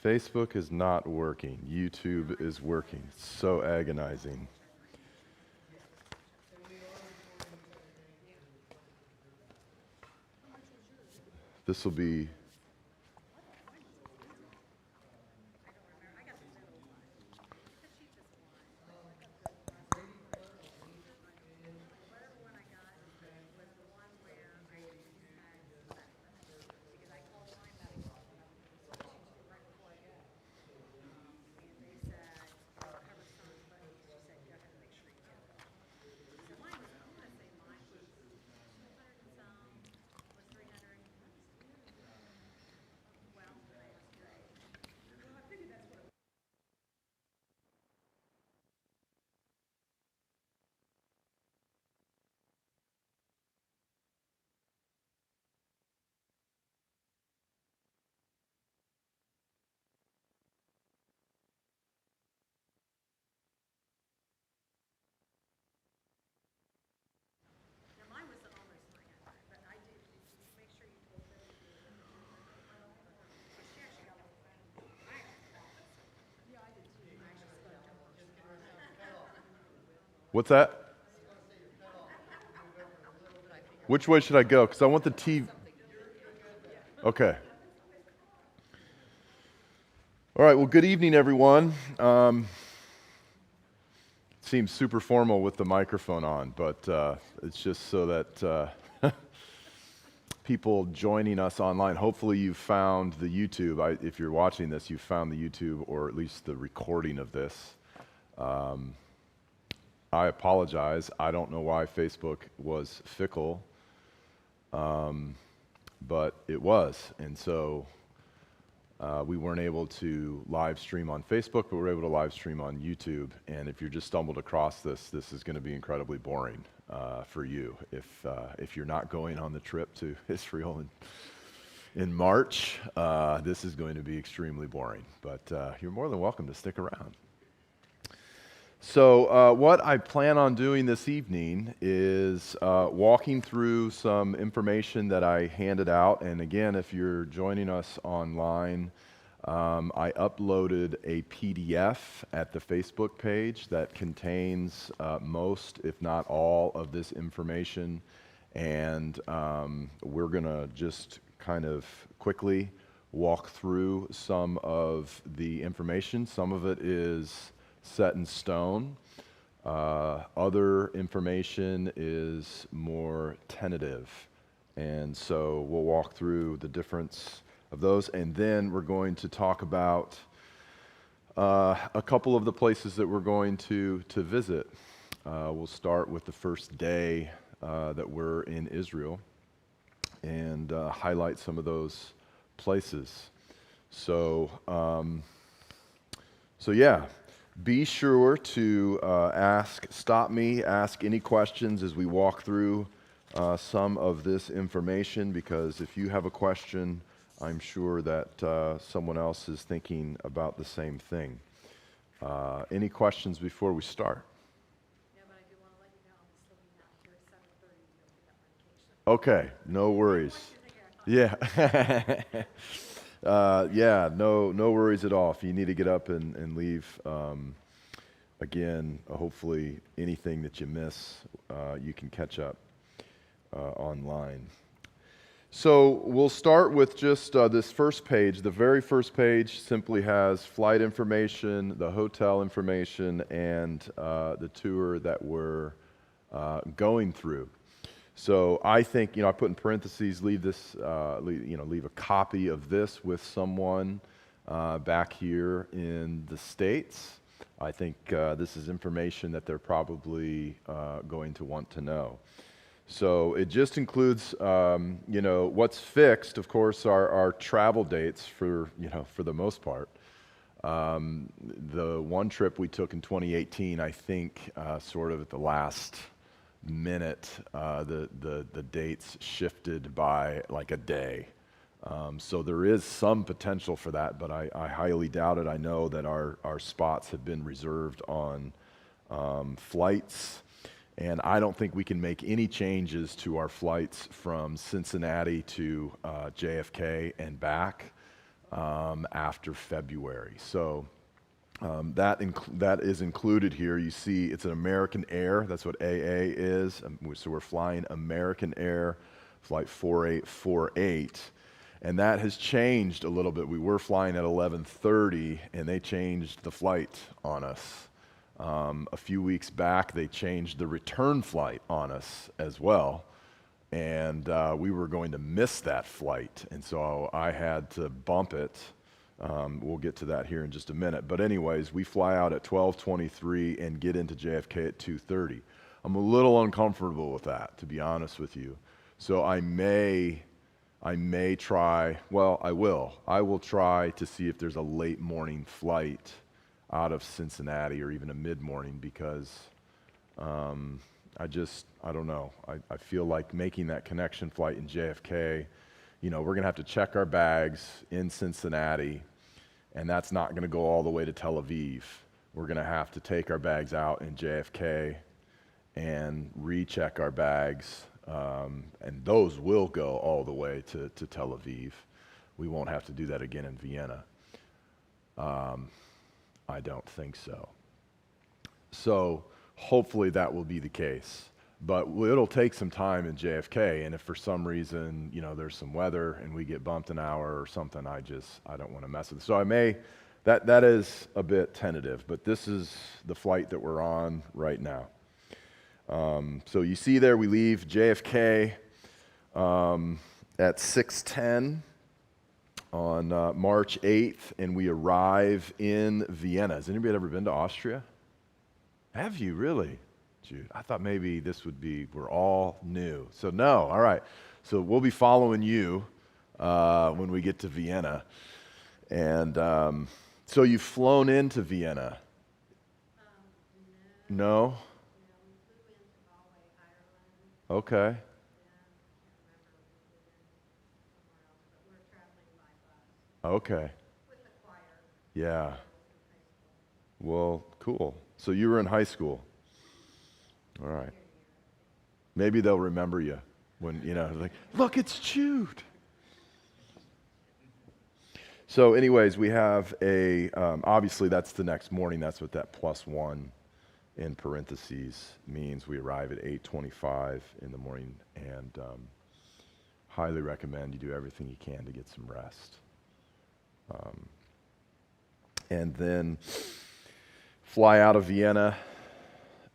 Facebook is not working. YouTube is working. It's so agonizing. This will be... What's that? Which way should I go? Because I want the TV. Okay. All right, well, good evening, everyone. Seems super formal with the microphone on, but it's just so that people joining us online, hopefully you've found the YouTube. If you're watching this, you've found the YouTube or at least the recording of this. I apologize. I don't know why Facebook was fickle, but it was. And so we weren't able to live stream on Facebook, but we're able to live stream on YouTube. And if you just stumbled across this, this is going to be incredibly boring for you. If you're not going on the trip to Israel in March, this is going to be extremely boring. But you're more than welcome to stick around. So what I plan on doing this evening is walking through some information that I handed out. And again, if you're joining us online, I uploaded a PDF at the Facebook page that contains most, if not all, of this information. And we're going to just kind of quickly walk through some of the information. Some of it is set in stone. Other information is more tentative. And so we'll walk through the difference of those. And then we're going to talk about a couple of the places that we're going to visit. We'll start with the first day that we're in Israel and highlight some of those places. So yeah. Be sure to stop me, ask any questions as we walk through some of this information, because if you have a question, I'm sure that someone else is thinking about the same thing. Any questions before we start? Yeah, but I do want to let you know I'm still being out here at 7:30 to pick up my vacation. Okay, no worries. Yeah. No worries at all. If you need to get up and leave, again, hopefully anything that you miss, you can catch up online. So we'll start with just this first page. The very first page simply has flight information, the hotel information, and the tour that we're going through. So I think, I put in parentheses, leave a copy of this with someone back here in the States. I think this is information that they're probably going to want to know. So it just includes, what's fixed, of course, are travel dates for the most part. The one trip we took in 2018, I think, sort of at the last minute, the dates shifted by like a day. So there is some potential for that, but I highly doubt it. I know that our spots have been reserved on flights, and I don't think we can make any changes to our flights from Cincinnati to JFK and back. after February. So that is included here. You see, it's an American Air. That's what AA is. So we're flying American Air, flight 4848. And that has changed a little bit. We were flying at 11:30, and they changed the flight on us. A few weeks back, they changed the return flight on us as well. And we were going to miss that flight. And so I had to bump it. We'll get to that here in just a minute. But anyways, we fly out at 12:23 and get into JFK at 2:30. I'm a little uncomfortable with that, to be honest with you. So I may try, well, I will try to see if there's a late morning flight out of Cincinnati or even a mid-morning, because I don't know. I feel like making that connection flight in JFK, we're going to have to check our bags in Cincinnati, and that's not going to go all the way to Tel Aviv. We're going to have to take our bags out in JFK and recheck our bags, and those will go all the way to Tel Aviv. We won't have to do that again in Vienna. I don't think so. So hopefully that will be the case. But it'll take some time in JFK, and if for some reason, there's some weather and we get bumped an hour or something, I don't want to mess with it. So that is a bit tentative, but this is the flight that we're on right now. So you see there, we leave JFK at 6:10 on March 8th, and we arrive in Vienna. Has anybody ever been to Austria? Have you really? Jude, I thought maybe we're all new. So no, all right. So we'll be following you when we get to Vienna. And so you've flown into Vienna? No? We flew into Galway, Ireland, Okay. and I can't remember if we flew in somewhere else, but we're traveling by bus Okay. with the choir. Yeah. I was in high school. Well, cool. So you were in high school. All right. Maybe they'll remember you when, like, look, it's Jude. So anyways, we have obviously that's the next morning. That's what that +1 in parentheses means. We arrive at 8:25 in the morning, and highly recommend you do everything you can to get some rest. And then fly out of Vienna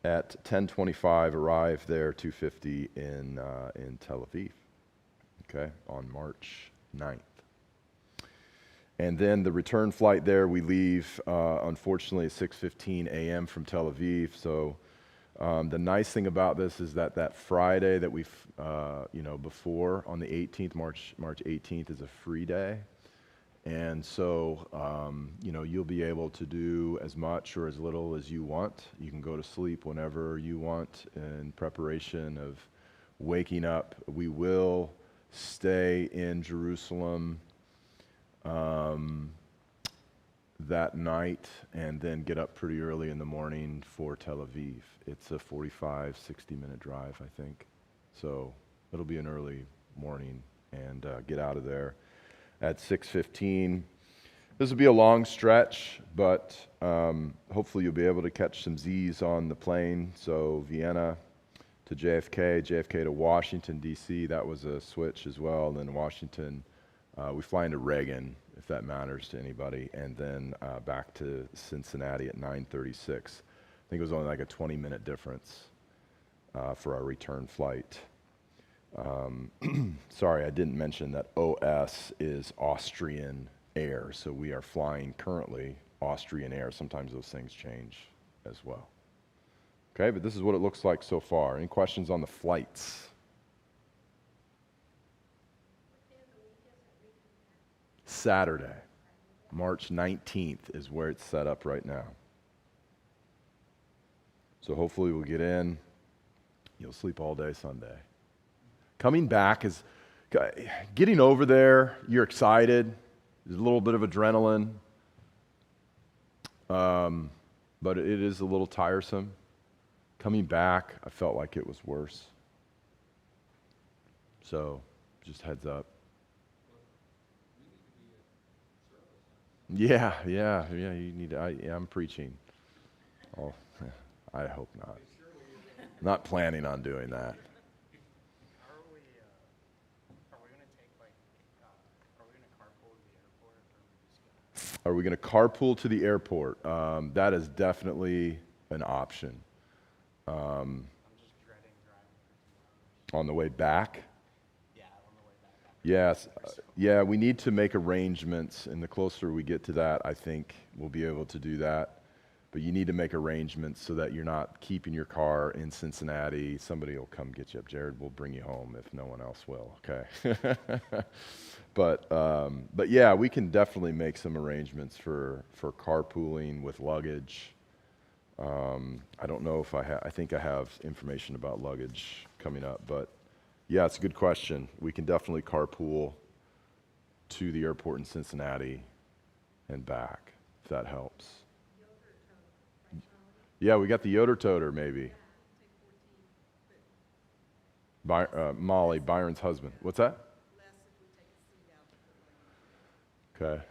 at 10:25, arrive there 2:50 in Tel Aviv, okay, on March 9th. And then the return flight there, we leave, unfortunately, at 6:15 a.m. from Tel Aviv. So the nice thing about this is that Friday that we've, before, on the 18th, March 18th is a free day. And so, you'll be able to do as much or as little as you want. You can go to sleep whenever you want in preparation of waking up. We will stay in Jerusalem that night and then get up pretty early in the morning for Tel Aviv. It's a 45, 60-minute drive, I think. So it'll be an early morning, and get out of there at 6:15. This will be a long stretch, but hopefully you'll be able to catch some Z's on the plane. So Vienna to JFK, JFK to Washington, D.C., that was a switch as well. And then Washington, we fly into Reagan, if that matters to anybody, and then back to Cincinnati at 9:36. I think it was only like a 20-minute difference for our return flight. Sorry, I didn't mention that OS is Austrian Air, so we are flying currently Austrian Air. Sometimes those things change as well. Okay, but this is what it looks like so far. Any questions on the flights? Saturday, March 19th is where it's set up right now. So hopefully we'll get in. You'll sleep all day Sunday. Coming back is getting over there. You're excited. There's a little bit of adrenaline, but it is a little tiresome. Coming back, I felt like it was worse. So, just heads up. Yeah, yeah, yeah. You need. I'm preaching. Oh, I hope not. Not planning on doing that. Are we gonna take like, are we gonna carpool to the airport, or are we just gonna? Are we going to carpool to the airport? That is definitely an option. I'm just dreading driving for 2 hours. On the way back, Yeah, on the way back after. yes, yeah, we need to make arrangements, and the closer we get to that, I think we'll be able to do that. But you need to make arrangements so that you're not keeping your car in Cincinnati. Somebody will come get you up. Jared will bring you home if no one else will. Okay. But yeah, we can definitely make some arrangements for carpooling with luggage. I don't know if I think I have information about luggage coming up, but yeah, it's a good question. We can definitely carpool to the airport in Cincinnati and back, if that helps. Yeah, we got the Yoder Toter, maybe. Molly, Byron's husband. What's that? Okay.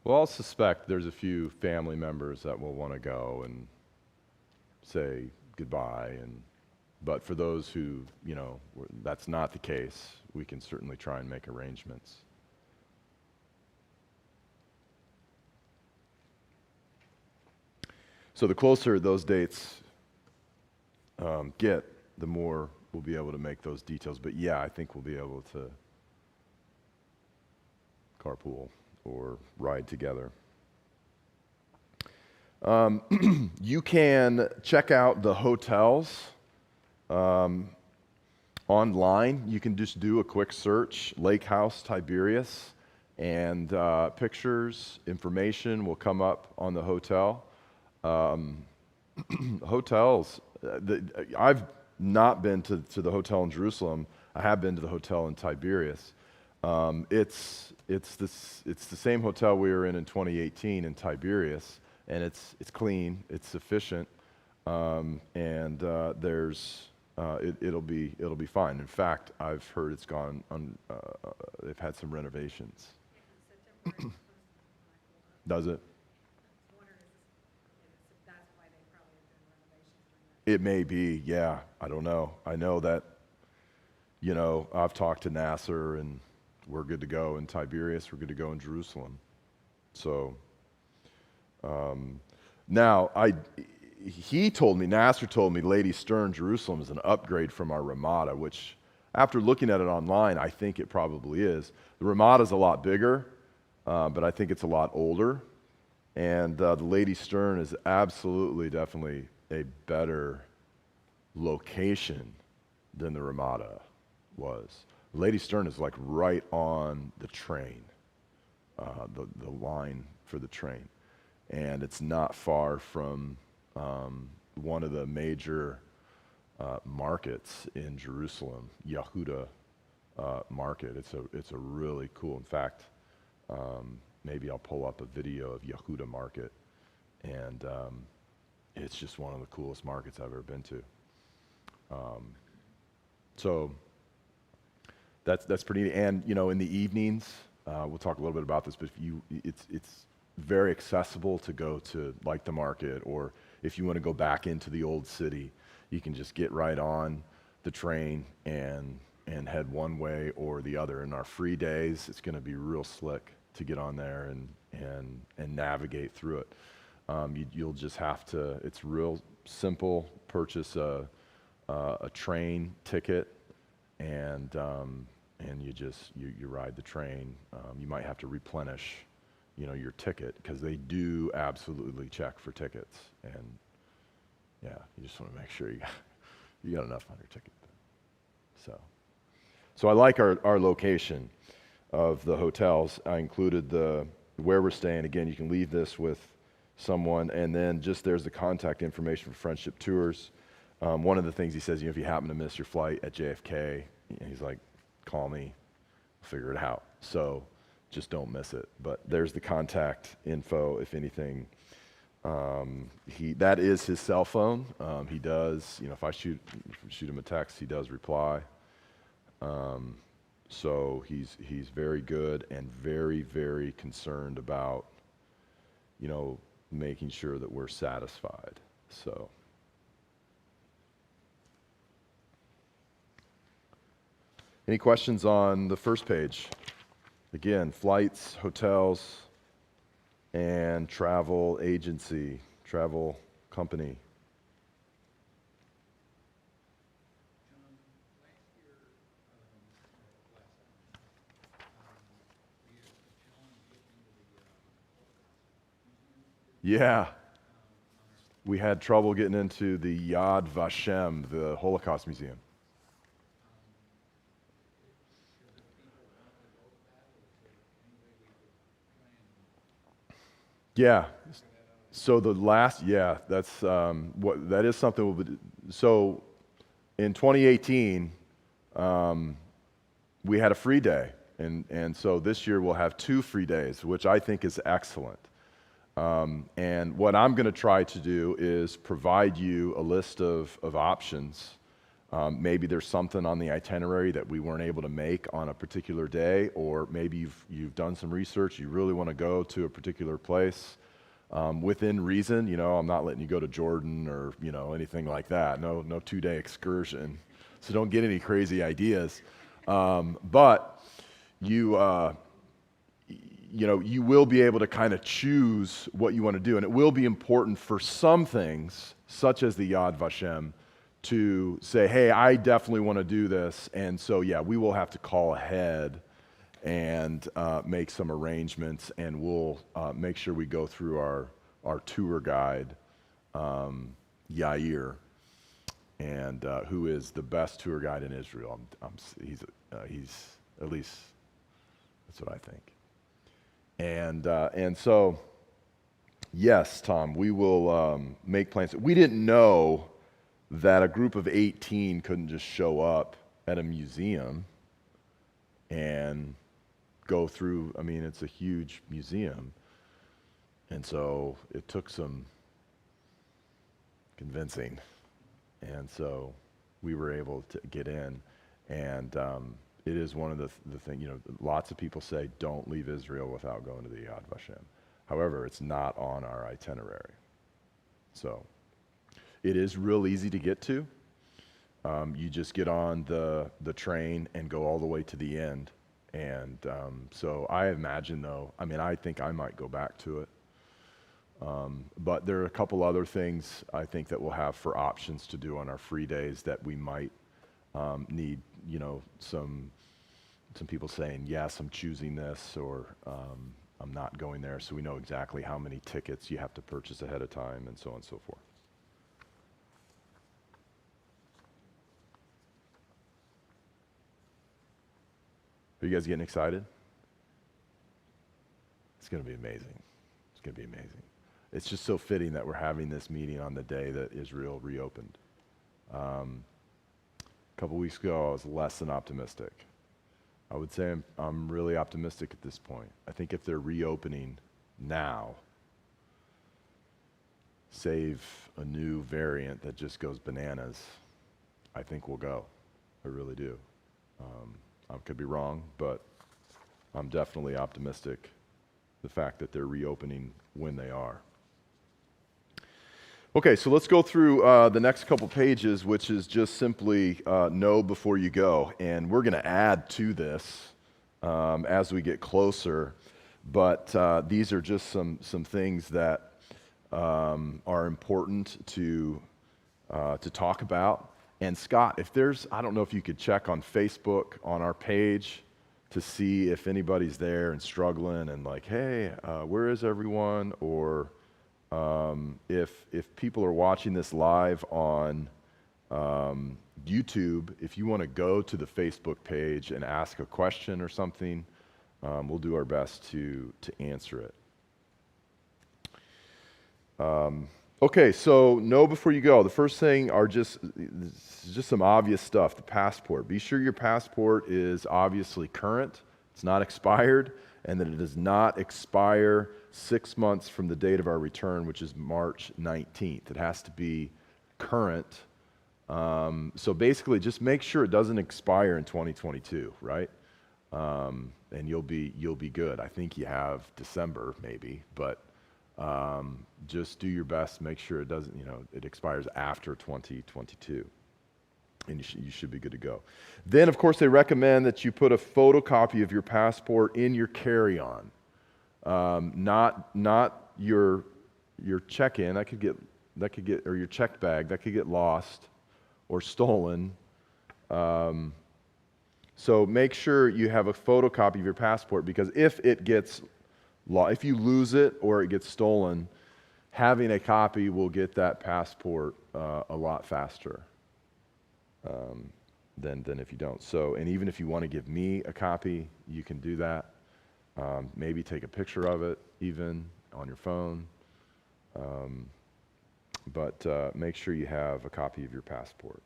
Well, I'll suspect there's a few family members that will want to go and say goodbye, but for those who, that's not the case, we can certainly try and make arrangements. So the closer those dates get, the more we'll be able to make those details. But yeah, I think we'll be able to carpool or ride together. You can check out the hotels online. You can just do a quick search, Lake House, Tiberias, and pictures, information will come up on the hotel. Hotels, I've not been to the hotel in Jerusalem. I have been to the hotel in Tiberias. It's the same hotel we were in 2018 in Tiberias, and it's clean, it's sufficient, and it'll be fine. In fact, I've heard it's gone. They've had some renovations. Does it? It may be, yeah. I don't know. I know that, I've talked to Nasser, and we're good to go in Tiberias. We're good to go in Jerusalem. So, now, Nasser told me Lady Stern Jerusalem is an upgrade from our Ramada, which, after looking at it online, I think it probably is. The Ramada is a lot bigger, but I think it's a lot older. And the Lady Stern is absolutely, definitely a better location than the Ramada was. Lady Stern is like right on the train, the line for the train. And it's not far from one of the major markets in Jerusalem, Yehuda market. It's a really cool. In fact, maybe I'll pull up a video of Yehuda market, and it's just one of the coolest markets I've ever been to. So that's pretty neat. And in the evenings, we'll talk a little bit about this, but it's very accessible to go to like the market, or if you want to go back into the old city, you can just get right on the train and head one way or the other. In our free days, it's going to be real slick to get on there and navigate through it. You'll just have to. It's real simple. Purchase a train ticket, and you ride the train. You might have to replenish, your ticket, because they do absolutely check for tickets, and yeah, you just want to make sure you got enough on your ticket. So I like our location of the hotels. I included where we're staying. Again, you can leave this with someone, and then just there's the contact information for Friendship Tours. One of the things he says, if you happen to miss your flight at JFK, he's like, call me, we'll figure it out. So just don't miss it. But there's the contact info, if anything. That is his cell phone. He does, if I shoot him a text, he does reply. So he's very good and very, very concerned about, making sure that we're satisfied. So. Any questions on the first page? Again, flights, hotels, and travel agency, travel company. Yeah, we had trouble getting into the Yad Vashem, the Holocaust Museum. Yeah. So that's that is something we'll be, so in 2018, we had a free day, and so this year we'll have 2 free days, which I think is excellent. And what I'm going to try to do is provide you a list of options. Maybe there's something on the itinerary that we weren't able to make on a particular day, or maybe you've done some research, you really want to go to a particular place. Within reason, I'm not letting you go to Jordan or, anything like that. No 2-day excursion. So don't get any crazy ideas. But you will be able to kind of choose what you want to do. And it will be important for some things, such as the Yad Vashem, to say, hey, I definitely want to do this. And so, we will have to call ahead and make some arrangements, and we'll make sure we go through our tour guide, Yair, and who is the best tour guide in Israel. He's at least that's what I think. And so, yes, Tom, we will make plans. We didn't know that a group of 18 couldn't just show up at a museum and go through. I mean, it's a huge museum. And so it took some convincing. And so we were able to get in. And it is one of the things, lots of people say, don't leave Israel without going to the Yad Vashem. However, it's not on our itinerary. So it is real easy to get to. You just get on the train and go all the way to the end. And so I imagine, though, I think I might go back to it. But there are a couple other things I think that we'll have for options to do on our free days that we might need, some people saying, yes, I'm choosing this, or I'm not going there, so we know exactly how many tickets you have to purchase ahead of time, and so on and so forth. Are you guys getting excited? It's going to be amazing. It's going to be amazing. It's just so fitting that we're having this meeting on the day that Israel reopened. A couple weeks ago, I was less than optimistic. I would say I'm really optimistic at this point. I think if they're reopening now, save a new variant that just goes bananas, I think we'll go. I really do. I could be wrong, but I'm definitely optimistic the fact that they're reopening when they are. Okay, so let's go through the next couple pages, which is just simply know before you go. And we're going to add to this as we get closer, but these are just some things that are important to talk about. And Scott, if I don't know if you could check on Facebook on our page to see if anybody's there and struggling and like, hey, where is everyone? Or if people are watching this live on YouTube, if you want to go to the Facebook page and ask a question or something, we'll do our best to answer it. Okay, so know before you go. The first thing are just some obvious stuff. The passport. Be sure your passport is obviously current. It's not expired, and that it does not expire 6 months from the date of our return, which is March 19th. It has to be current. So basically, just make sure it doesn't expire in 2022, right? and you'll be good. I think you have December maybe, but just do your best. Make sure it doesn't, it expires after 2022, and you should be good to go. Then, of course, they recommend that you put a photocopy of your passport in your carry-on, not your check-in. That could get or your checked bag that could get lost or stolen. So make sure you have a photocopy of your passport, because if you lose it or it gets stolen, having a copy will get that passport a lot faster than if you don't. So, and even if you want to give me a copy, you can do that. Maybe take a picture of it, even on your phone. But make sure you have a copy of your passport.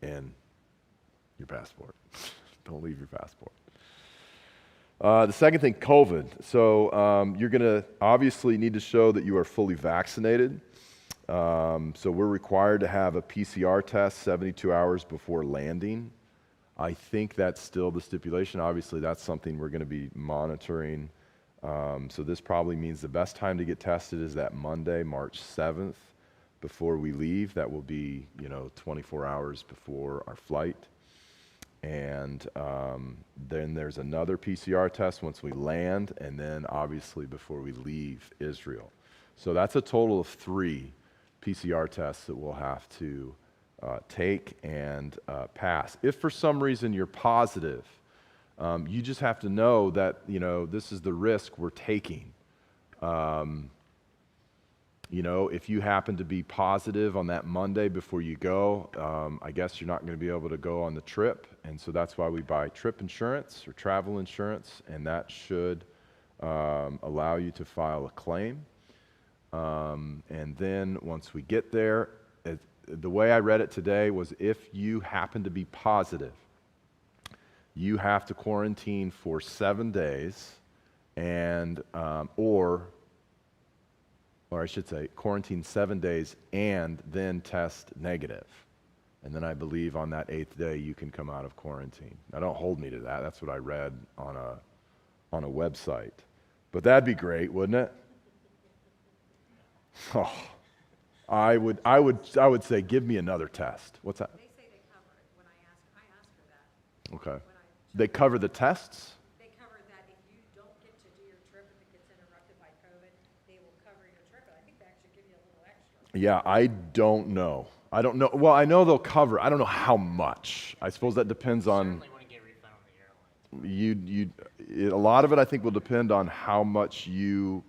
And your passport. Don't leave your passport. The second thing, COVID. So you're going to obviously need to show that you are fully vaccinated. So we're required to have a PCR test 72 hours before landing. I think that's still the stipulation. Obviously, that's something we're going to be monitoring. So this probably means the best time to get tested is that Monday, March 7th, before we leave. That will be, 24 hours before our flight. And then there's another PCR test once we land, and then obviously before we leave Israel. So that's a total of 3 PCR tests that we'll have to take and pass. If for some reason you're positive, you just have to know that, this is the risk we're taking. If you happen to be positive on that Monday before you go, I guess you're not going to be able to go on the trip. And so that's why we buy trip insurance or travel insurance, and that should allow you to file a claim. And then once we get there, the way I read it today was if you happen to be positive, you have to quarantine for 7 days, and or I should say quarantine 7 days and then test negative. And then I believe on that 8th day you can come out of quarantine. Now don't hold me to that. That's what I read on a website. But that'd be great, wouldn't it? Oh, I would say give me another test. What's that? They say they cover it. When I asked her that. Okay. When I They cover the tests? They cover that if you don't get to do your trip, if it gets interrupted by COVID, they will cover your trip. I think they actually give you a little extra. Yeah, I don't know. Well, I know they'll cover. I don't know how much. I suppose that depends on Certainly wouldn't get refunded on the airline. a lot of it. I think will depend on how much you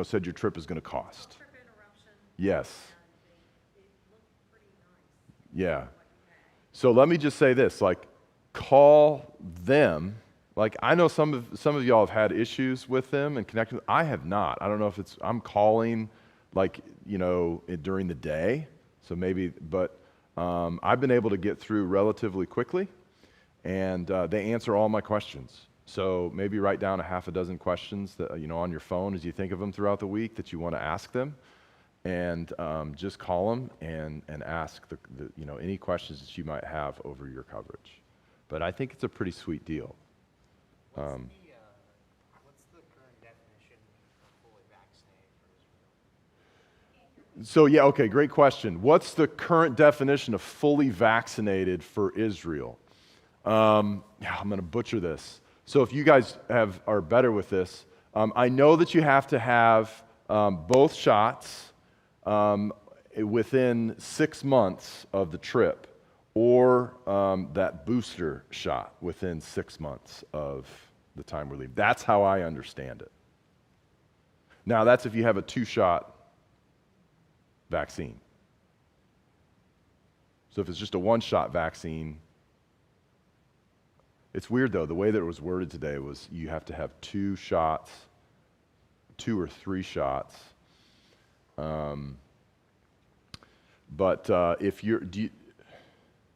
said your trip is going to cost. Trip interruption, Yes. and it looked pretty nice. Yeah. What you pay. So let me just say this: call them. I know some of y'all have had issues with them and connecting. I have not. I don't know if I'm calling during the day. So maybe, but I've been able to get through relatively quickly, and they answer all my questions. So maybe write down a half a dozen questions that on your phone as you think of them throughout the week that you want to ask them, and just call them and ask the any questions that you might have over your coverage. But I think it's a pretty sweet deal. What's the current definition of fully vaccinated for Israel? So yeah, okay, great question. What's the current definition of fully vaccinated for Israel? I'm going to butcher this. So if you guys are better with this, I know that you have to have both shots within 6 months of the trip, or that booster shot within 6 months of the time we leave. That's how I understand it. Now, that's if you have a 2-shot vaccine. So if it's just a 1-shot vaccine, it's weird though, the way that it was worded today was you have to have 2 shots, 2 or 3 shots. But if you're,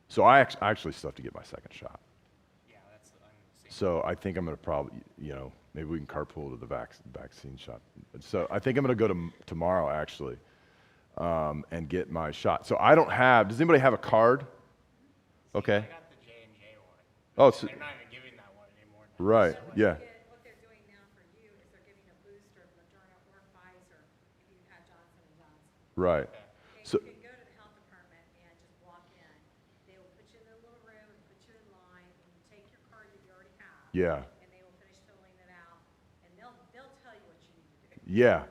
so I actually still have to get my 2nd shot. Yeah, I'm the same. So I think I'm going to probably, maybe we can carpool to the vaccine shot. So I think I'm going to go tomorrow actually and get my shot. So I don't have, does anybody have a card? Okay. I got the J&J one. Oh, so, They're not even giving Right, So yeah, what they're doing now for you is they're giving a booster of Moderna or Pfizer if you've had Johnson and Johnson. right. Okay. Okay, So, you can go to the health department and just walk in. They will put you in a little room and put you in line, and you take your card that you already have. yeah, And they will finish filling it out, and they'll tell you what you need to do. yeah.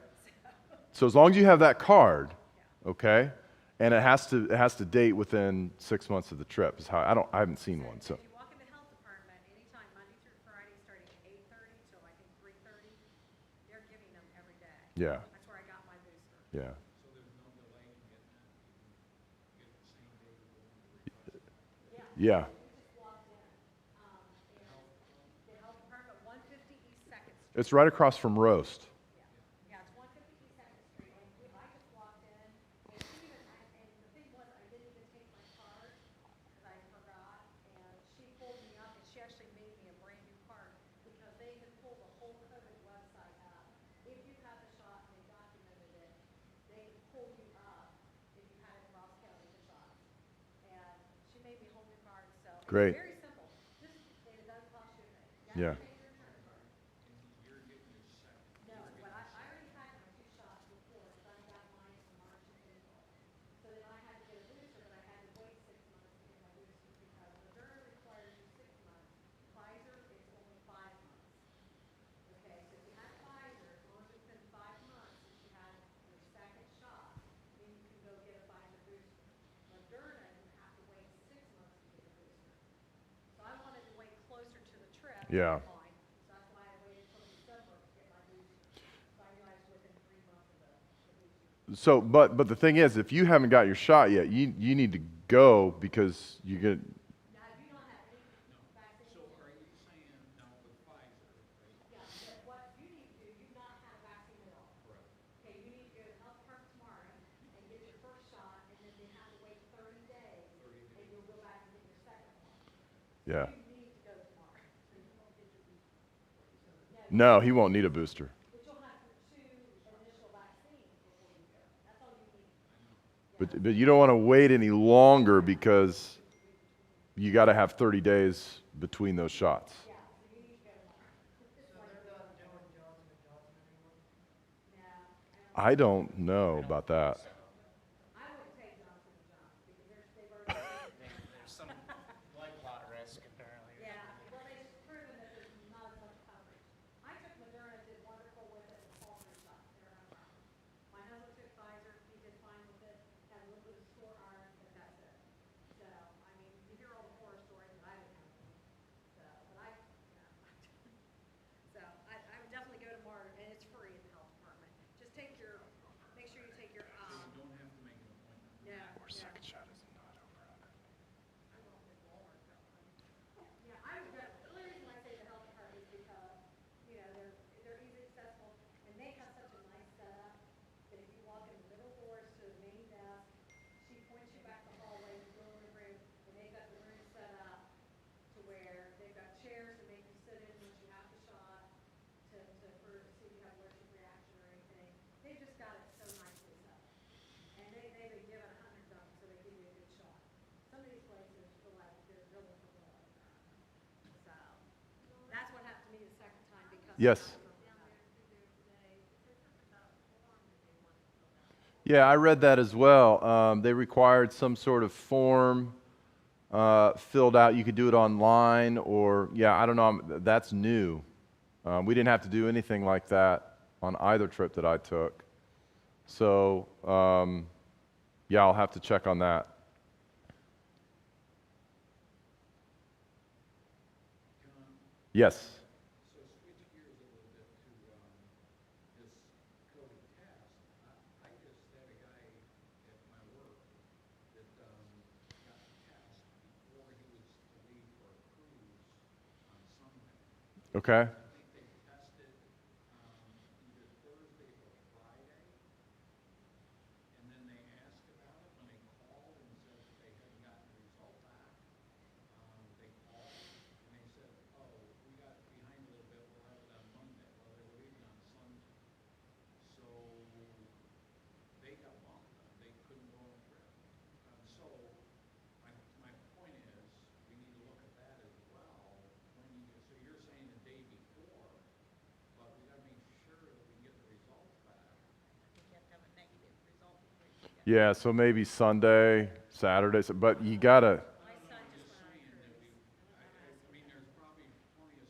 So as long as you have that card, Yeah. okay, and it has to date within 6 months of the trip. Is how I haven't seen one. So If you walk in the health department anytime, Monday through Friday, starting at 8:30 till I think 3:30, they're giving them every day. yeah, That's where I got my booster. yeah, So there's no delay in getting it? You can get it the same day you go in to request it? yeah. We just walked in, and the health department, 150 East Second Street. It's right across from Roast. Yeah, it's 150 East Second Street, and I just walked in, and she even, and the thing was, I didn't even take my card, because I forgot, and she pulled me up, and she actually made me a brand new card, because they had pulled the whole COVID website up. If you had the shot and they documented it, they could pull you up if you had it in Ross County, the shots. And she made me a whole new card, so it's Great. very simple. Just, and it doesn't cost you a thing. You Yeah. have to pay your insurance card. And you're getting your second. No, but I already had my 2 shots before, because I got mine in March and April. So then I had to get a booster, but I had to wait 6 months to get my booster, because Moderna requires you 6 months. Pfizer is only 5 months. Okay, so if you had Pfizer, as long as it's been 5 months since you had your second shot, then you can go get a Pfizer booster. Moderna, you have to wait 6 months to get a booster. So I wanted to wait closer to the trip. Yeah. deadline, so that's why I waited till December to get my booster. So I knew I was within 3 months of the booster. So, but the thing is, if you haven't got your shot yet, you need to go because you get. Now, if you don't have any vaccine, So are you saying now with Pfizer, right? yeah, but what you need to do, you've not had a vaccine at all. Right. Okay, you need to go to the health department tomorrow and get your first shot, and then you have to wait 30 days, 30 and days. you'll go back and get your second one. Yeah. You need to go tomorrow. So you won't get your booster. No, he won't need a booster. But you'll have your 2 initial vaccines before you go. That's all you need. But you don't want to wait any longer because you got to have 30 days between those shots. Yeah, so you need to go tomorrow. So they're not doing Johnson and Johnson anymore? No, I don't know about that. I wouldn't take Johnson and Johnson, because they've already. There's some like lot risk apparently. Yeah, well, they've proven that there's not as much coverage. I took Moderna, did wonderful with it, with all 3 shots, never had a problem. My husband took Pfizer, he did fine with it, had a little bit of sore arm, but that's it. So, I mean, you hear all the horror stories, but I didn't have one. So, but I, you know, so I would definitely go tomorrow, and it's free at the health department. Just make sure you take your, So you don't have to make an appointment. no, Or no. second shot is not over 100. Yeah, I would go, the only reason I say the health department is because, you know, they're easy accessible, and they have such a nice setup that if you walk in the middle doors to the main desk, she points you back the hallway, you go in the room, and they've got the room set up to where they've got chairs to make you sit in once you have the shot, for see if you have allergic reaction or anything. They've just got it so nicely set up. And they've been given 100 of them, so they give you a good shot. Some of these places feel like they're drilling for blood. So, that's what happened to me the second time, because. Yes. I was down there today, it said something about a form that they wanted to fill out. Yeah, I read that as well. They required some sort of form filled out. You could do it online, or yeah, I don't know. That's new. We didn't have to do anything like that on either trip that I took. So yeah, I'll have to check on that. John, Yes. so switch gears a little bit to this COVID test. I just had a guy at my work that got the test before he was to leave for a cruise on Sunday. Okay. I think they tested either Thursday or Friday, and then they asked about it when they called and said that they hadn't gotten the result back. They called and they said, "Oh, we got behind a little bit. We'll have it on Monday." Well, they were leaving on Sunday, so they got bumped. They couldn't go on a trip. So my point is, we need to look at that as well. So you're saying the Yeah, so maybe Sunday, Saturday, but you gotta, My son just went on a cruise. I mean, there's probably plenty of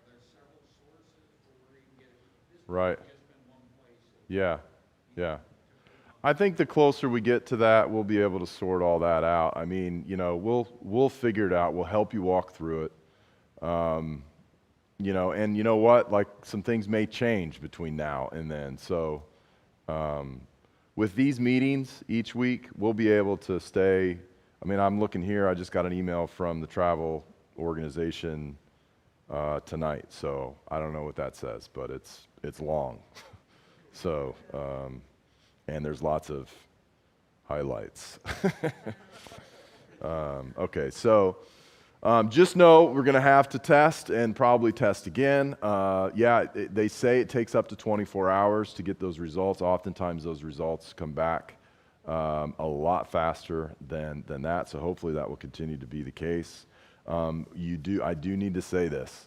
there's several sources for where you can get it. This right, could have just been one place that yeah, you yeah. took the month. I think the closer we get to that, we'll be able to sort all that out. I mean, we'll figure it out. We'll help you walk through it. And you know what? Like some things may change between now and then. So, with these meetings each week, we'll be able to stay. I mean, I'm looking here. I just got an email from the travel organization tonight, so I don't know what that says, but it's long. So, and there's lots of highlights. Okay, so just know we're going to have to test and probably test again. They say it takes up to 24 hours to get those results. Oftentimes, those results come back a lot faster than that. So hopefully, that will continue to be the case. I do need to say this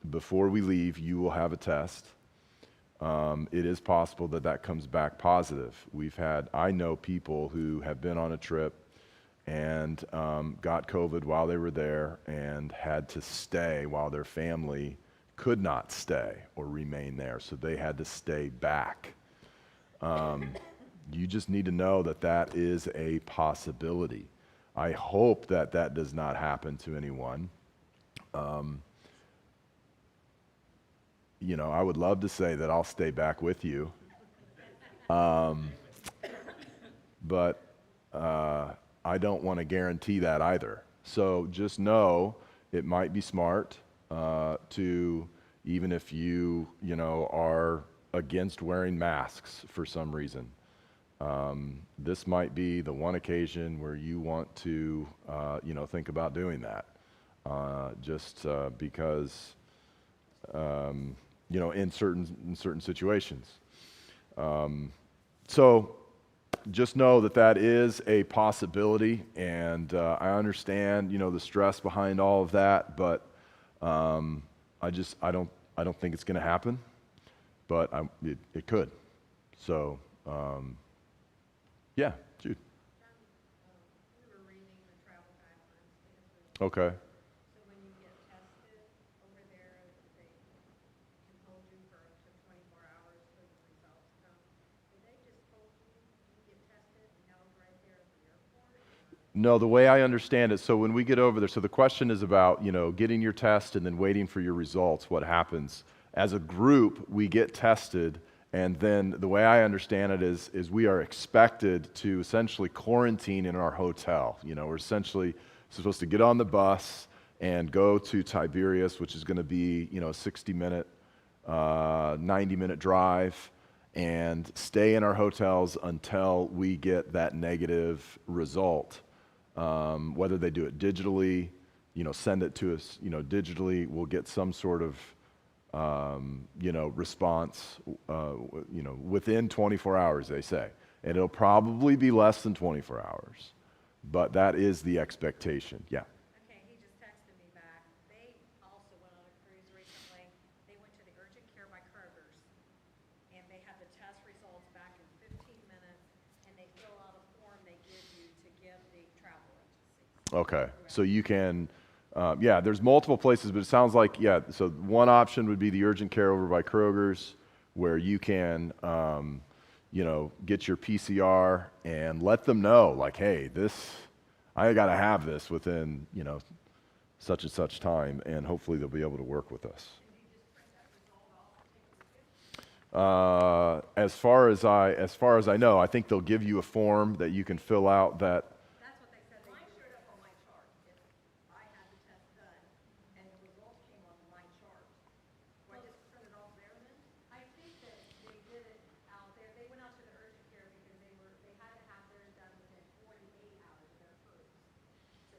before we leave. You will have a test. It is possible that comes back positive. I know people who have been on a trip and got COVID while they were there and had to stay while their family could not stay or remain there, so they had to stay back. You just need to know that is a possibility. I hope that does not happen to anyone. I would love to say that I'll stay back with you, but I don't want to guarantee that either. So just know it might be smart to, even if you are against wearing masks for some reason. This might be the one occasion where you want to, think about doing that, just because, in certain situations. So just know that is a possibility, and I understand, the stress behind all of that, but I don't think it's going to happen, but it could. So, yeah, Jude. We were reading the travel guidelines because Okay. so when you get tested over there, they can hold you for up to 24 hours till the results come. Did they just hold you get tested and held right there at the airport? No, the way I understand it, so when we get over there, so the question is about, getting your test and then waiting for your results. What happens? As a group, we get tested, and then the way I understand it is we are expected to essentially quarantine in our hotel. We're essentially supposed to get on the bus and go to Tiberias, which is going to be, a 60-minute, 90-minute drive, and stay in our hotels until we get that negative result. Whether they do it digitally, send it to us, digitally, we'll get some sort of, response, within 24 hours, they say. And it'll probably be less than 24 hours, but that is the expectation. Yeah. Okay, he just texted me back. They also went on a cruise recently. They went to the urgent care by Kroger's, and they had the test results back in 15 minutes, and they fill out a form they give you to give the travel agency. Okay. So you can, there's multiple places, but it sounds like, so one option would be the urgent care over by Kroger's, where you can, get your PCR and let them know, like, hey, I got to have this within, such and such time, and hopefully they'll be able to work with us. As far as I know, I think they'll give you a form that you can fill out that. That's what they said they do. Mine showed up on my chart. If I had the test done and the results came on my chart, do I just print it off there then? I think that they did it out there. They went out to the urgent care because they had to have theirs done within 48 hours of their cruise. So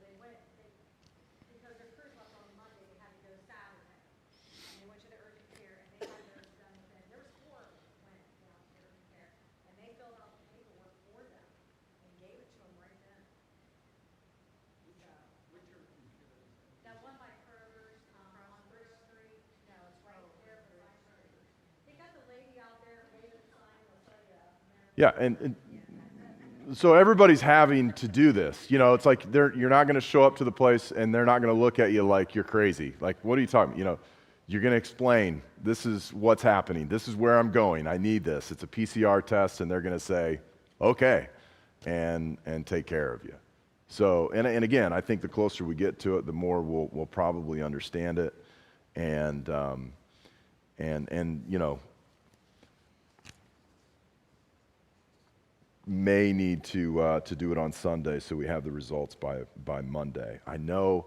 because their cruise left on Monday, they had to go Saturday. And they went to the urgent care and they had theirs done within, there was 4 of them that went down to the urgent care. And they filled out the paperwork for them and gave it to them right then. Which urgent care is that? That one by Kroger's, on First Street, no, it's right there beside Kroger's. They got the lady out there waving the sign, they'll show you. Yeah, and So everybody's having to do this. You know, it's like you're not going to show up to the place and they're not going to look at you like you're crazy. Like, what are you talking? You know, you're going to explain, this is what's happening. This is where I'm going. I need this. It's a PCR test, and they're going to say, okay, and take care of you. So, and again, I think the closer we get to it, the more we'll probably understand it, and you know, may need to do it on Sunday so we have the results by Monday. I know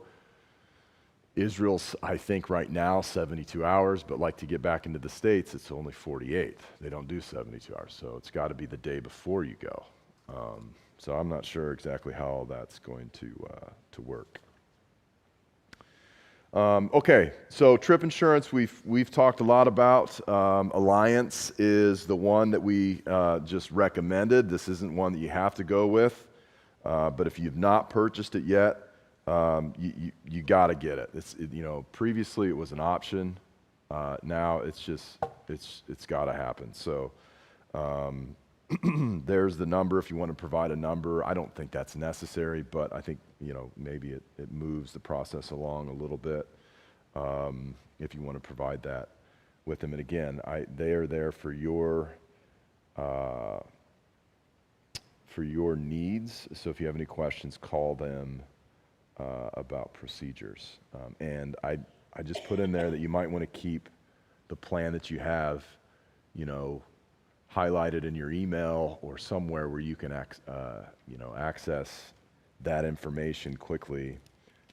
Israel's, I think right now 72 hours, but like to get back into the States, it's only 48. They don't do 72 hours, so it's got to be the day before you go. So I'm not sure exactly how all that's going to work. Okay, so trip insurance we've talked a lot about. Alliance is the one that we just recommended. This isn't one that you have to go with, but if you've not purchased it yet, you got to get it. You know, previously it was an option. Now it's got to happen. So there's the number if you want to provide a number. I don't think that's necessary, but I think, you know, maybe it moves the process along a little bit if you want to provide that with them. And again, they are there for your needs. So if you have any questions, call them about procedures. And I just put in there that you might want to keep the plan that you have, you know, highlighted in your email or somewhere where you can access that information quickly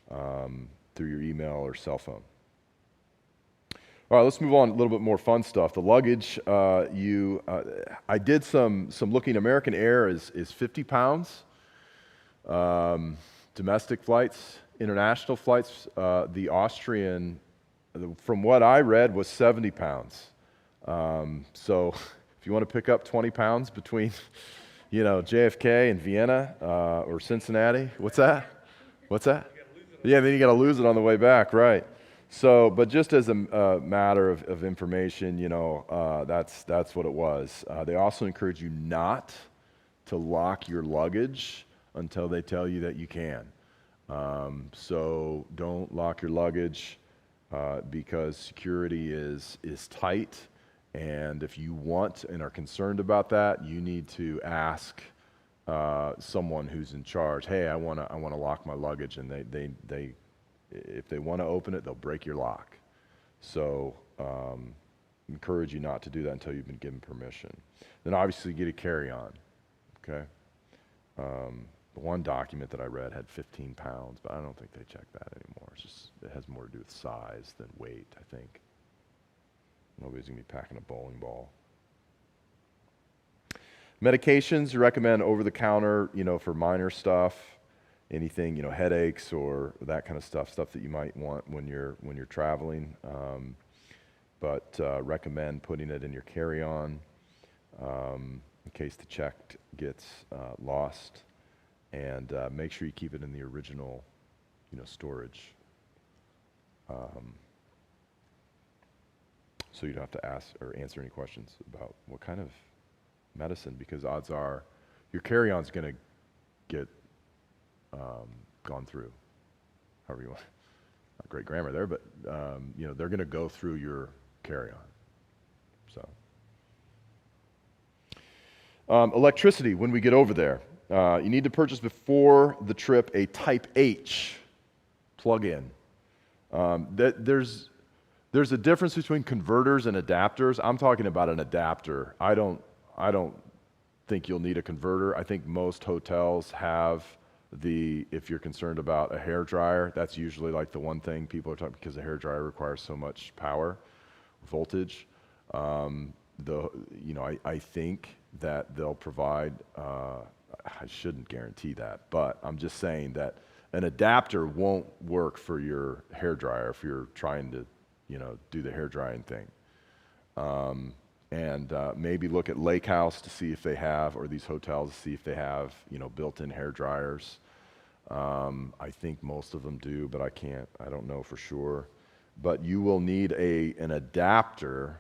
through your email or cell phone. All right, let's move on. A little bit more fun stuff. The luggage, I did some looking. American Air is 50 pounds. Domestic flights, international flights, the Austrian, from what I read, was 70 pounds. So if you want to pick up 20 pounds between, you know, JFK and Vienna or Cincinnati, what's that? Yeah, then you got to lose it on the way back, right? So, but just as a matter of information, you know, that's what it was. They also encourage you not to lock your luggage until they tell you that you can. So don't lock your luggage because security is tight. And if you want and are concerned about that, you need to ask someone who's in charge. Hey, I want to lock my luggage, and they if they want to open it, they'll break your lock. So encourage you not to do that until you've been given permission. Then obviously get a carry-on. Okay. The one document that I read had 15 pounds, but I don't think they check that anymore. It has more to do with size than weight, I think. Nobody's going to be packing a bowling ball. Medications, you recommend over-the-counter, you know, for minor stuff, anything, you know, headaches or that kind of stuff that you might want when you're traveling. But recommend putting it in your carry-on in case the check gets lost, and make sure you keep it in the original, you know, storage. So you don't have to ask or answer any questions about what kind of medicine, because odds are your carry-on's going to get gone through, however you want. Not great grammar there, but you know, they're going to go through your carry-on. So electricity, when we get over there, you need to purchase before the trip a Type H plug-in. There's a difference between converters and adapters. I'm talking about an adapter. I don't think you'll need a converter. I think most hotels have if you're concerned about a hair dryer, that's usually like the one thing people are talking, because a hair dryer requires so much power, voltage. I think that they'll provide, I shouldn't guarantee that, but I'm just saying that an adapter won't work for your hair dryer if you're trying to, you know, do the hair drying thing. And maybe look at Lake House to see if they have, or these hotels to see if they have, you know, built-in hair dryers. I think most of them do, but I don't know for sure. But you will need an adapter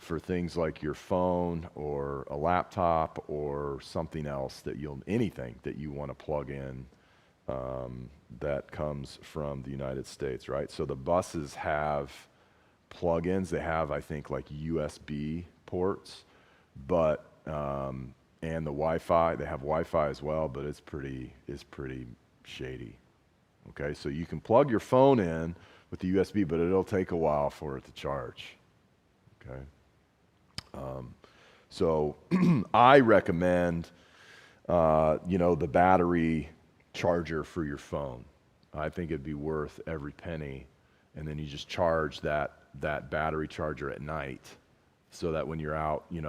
for things like your phone or a laptop or something else anything that you want to plug in that comes from the United States, right? So the buses have plug-ins. They have, I think, like USB ports, but and the Wi-Fi. They have Wi-Fi as well, but it's pretty shady. Okay, so you can plug your phone in with the USB, but it'll take a while for it to charge. Okay, so I recommend the battery charger for your phone. I think it'd be worth every penny, and then you just charge that battery charger at night, so that when you're out, in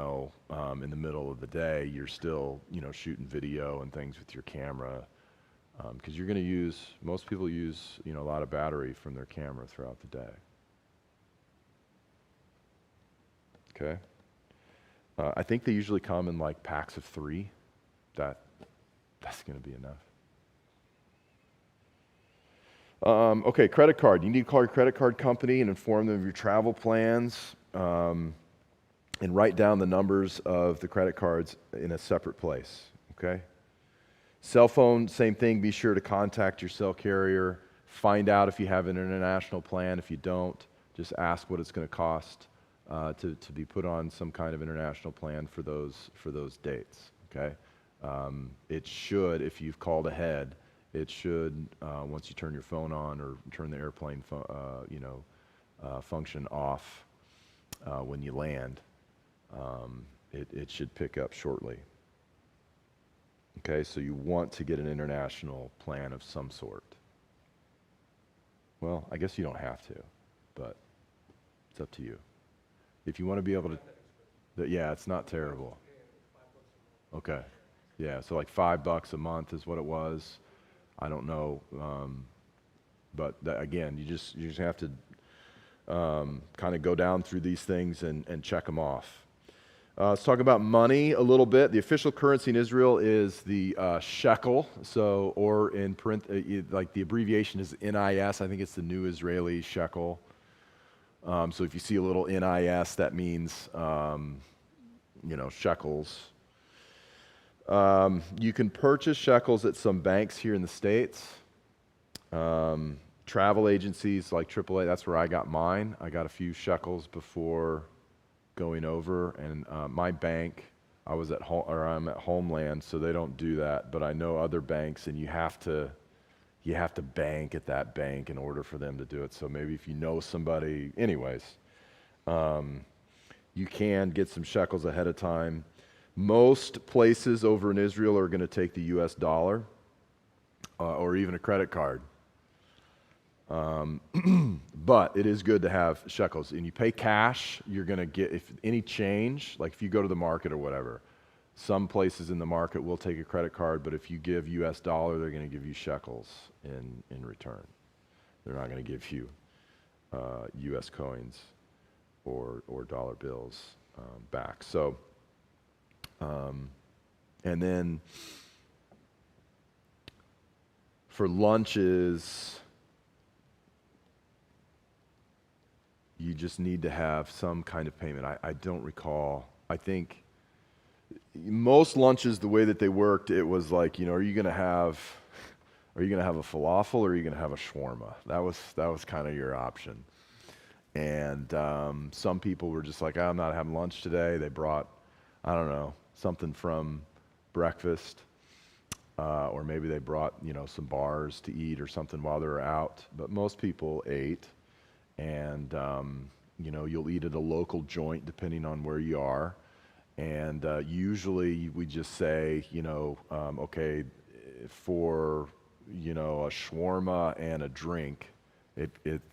the middle of the day, you're still, shooting video and things with your camera, because most people use, a lot of battery from their camera throughout the day. Okay. I think they usually come in like packs of 3. That's going to be enough. Okay, credit card. You need to call your credit card company and inform them of your travel plans, and write down the numbers of the credit cards in a separate place, okay? Cell phone, same thing. Be sure to contact your cell carrier. Find out if you have an international plan. If you don't, just ask what it's going to cost to be put on some kind of international plan for those dates, okay? It should, if you've called ahead, it should, once you turn your phone on or turn the airplane function off when you land, it should pick up shortly. Okay, so you want to get an international plan of some sort. Well, I guess you don't have to, but it's up to you. If you want to be able to, yeah, it's not terrible. Okay, yeah, so like $5 a month is what it was. I don't know, but again, you just have to kind of go down through these things and check them off. Let's talk about money a little bit. The official currency in Israel is the shekel. So, or in print, like the abbreviation is NIS. I think it's the New Israeli Shekel. So if you see a little NIS, that means shekels. You can purchase shekels at some banks here in the States. Travel agencies like AAA, that's where I got mine. I got a few shekels before going over, and my bank, I'm at Homeland, so they don't do that. But I know other banks, and you have to bank at that bank in order for them to do it. So maybe if you know somebody, anyways, you can get some shekels ahead of time. Most places over in Israel are going to take the U.S. dollar or even a credit card. But it is good to have shekels. And you pay cash, you're going to get, if any change, like if you go to the market or whatever, some places in the market will take a credit card, but if you give U.S. dollar, they're going to give you shekels in return. They're not going to give you U.S. coins or dollar bills back. So, and then for lunches, you just need to have some kind of payment. I don't recall. I think most lunches, the way that they worked, it was like, are you going to have a falafel or are you going to have a shawarma? That was kind of your option. And some people were just like, I'm not having lunch today. They brought, I don't know, something from breakfast, or maybe they brought, some bars to eat or something while they were out. But most people ate. And, you'll eat at a local joint depending on where you are. And usually we just say, okay, for, a shawarma and a drink,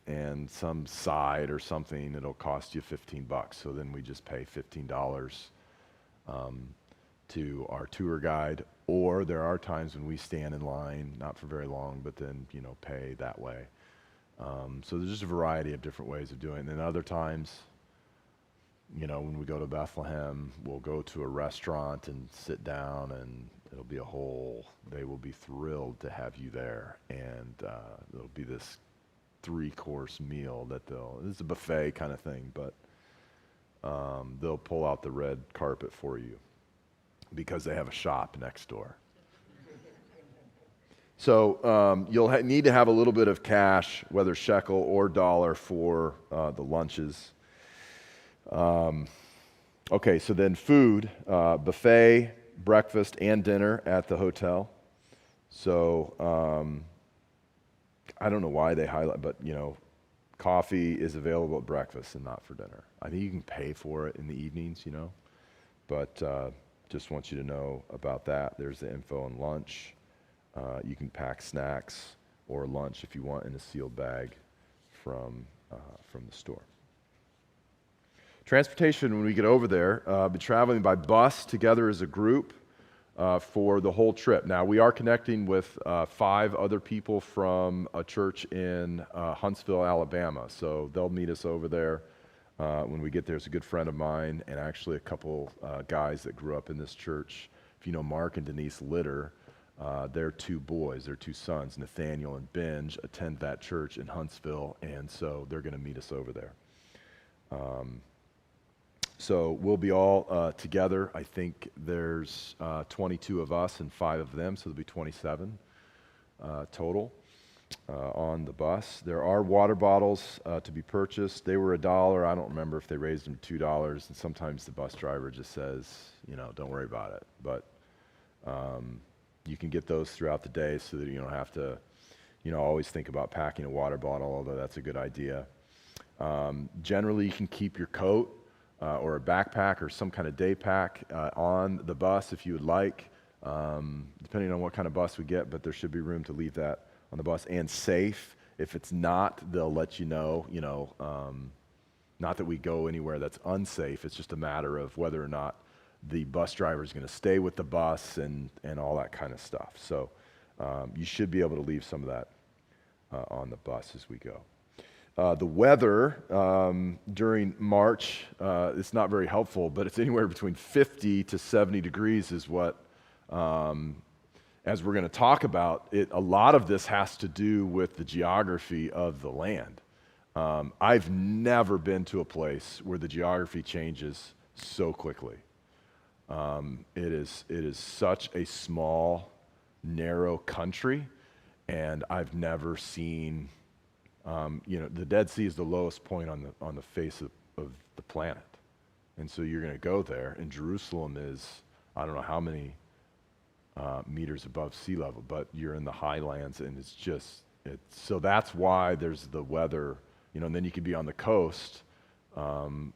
and some side or something, it'll cost you $15. So then we just pay $15 to our tour guide. Or there are times when we stand in line, not for very long, but then, pay that way. So there's just a variety of different ways of doing it. And then other times, when we go to Bethlehem, we'll go to a restaurant and sit down, and they will be thrilled to have you there. And there'll be this 3-course meal it's a buffet kind of thing, but they'll pull out the red carpet for you because they have a shop next door. So you'll need to have a little bit of cash, whether shekel or dollar, for the lunches. Okay, so then food, buffet, breakfast, and dinner at the hotel. So I don't know why they highlight, but coffee is available at breakfast and not for dinner. I think you can pay for it in the evenings, but just want you to know about that. There's the info on lunch. You can pack snacks or lunch if you want in a sealed bag from the store. Transportation, when we get over there, be traveling by bus together as a group for the whole trip. Now, we are connecting with 5 other people from a church in Huntsville, Alabama. So they'll meet us over there when we get there. It's a good friend of mine and actually a couple guys that grew up in this church. If you know Mark and Denise Litter, their 2 boys, their 2 sons, Nathaniel and Benj, attend that church in Huntsville, and so they're going to meet us over there. So we'll be all together. I think there's 22 of us and 5 of them, so there'll be 27 total on the bus. There are water bottles to be purchased. They were $1. I don't remember if they raised them to $2, and sometimes the bus driver just says, don't worry about it. But you can get those throughout the day so that you don't have to, always think about packing a water bottle, although that's a good idea. Generally, you can keep your coat or a backpack or some kind of day pack on the bus if you would like, depending on what kind of bus we get, but there should be room to leave that on the bus, and safe. If it's not, they'll let you know, not that we go anywhere that's unsafe. It's just a matter of whether or not the bus driver is going to stay with the bus and all that kind of stuff. So you should be able to leave some of that on the bus as we go. The weather during March, it's not very helpful, but it's anywhere between 50 to 70 degrees is what, as we're going to talk about, a lot of this has to do with the geography of the land. I've never been to a place where the geography changes so quickly. It is such a small, narrow country, and I've never seen, the Dead Sea is the lowest point on the face of the planet. And so you're going to go there, and Jerusalem is, I don't know how many meters above sea level, but you're in the highlands, and so that's why there's the weather, and then you could be on the coast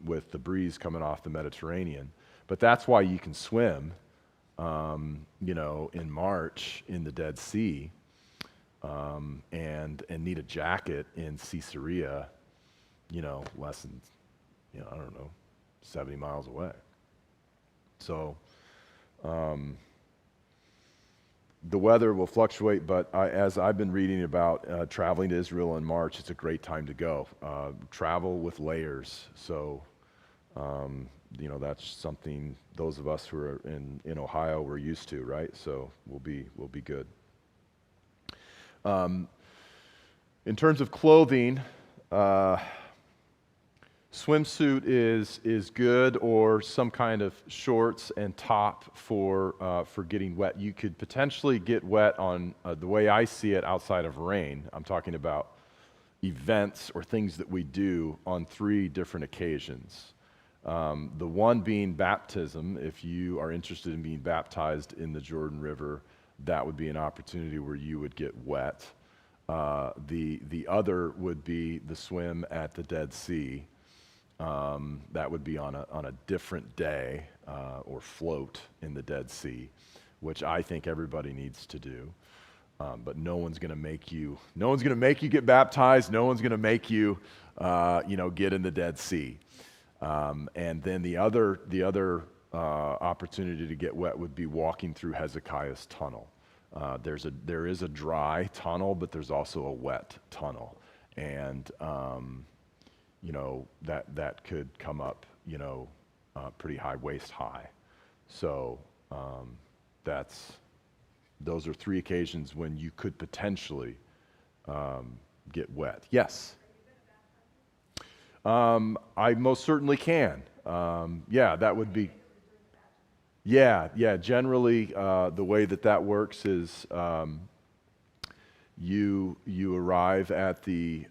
with the breeze coming off the Mediterranean. But that's why you can swim, in March in the Dead Sea, and need a jacket in Caesarea, less than, 70 miles away. So the weather will fluctuate, but as I've been reading about traveling to Israel in March, it's a great time to go. Travel with layers. So that's something those of us who are in Ohio we're used to, right? So we'll be good. In terms of clothing, swimsuit is good, or some kind of shorts and top for getting wet. You could potentially get wet on the way I see it outside of rain. I'm talking about events or things that we do on 3 different occasions. The one being baptism. If you are interested in being baptized in the Jordan River, that would be an opportunity where you would get wet. The other would be the swim at the Dead Sea. That would be on a different day, or float in the Dead Sea, which I think everybody needs to do. But no one's going to make you get baptized. No one's going to make you, get in the Dead Sea. And then the other opportunity to get wet would be walking through Hezekiah's tunnel. There is a dry tunnel, but there's also a wet tunnel, and that could come up, pretty high, waist high. So those are 3 occasions when you could potentially get wet. Yes. I most certainly can. Yeah, that would be. Yeah. Generally, the way that works is you arrive at the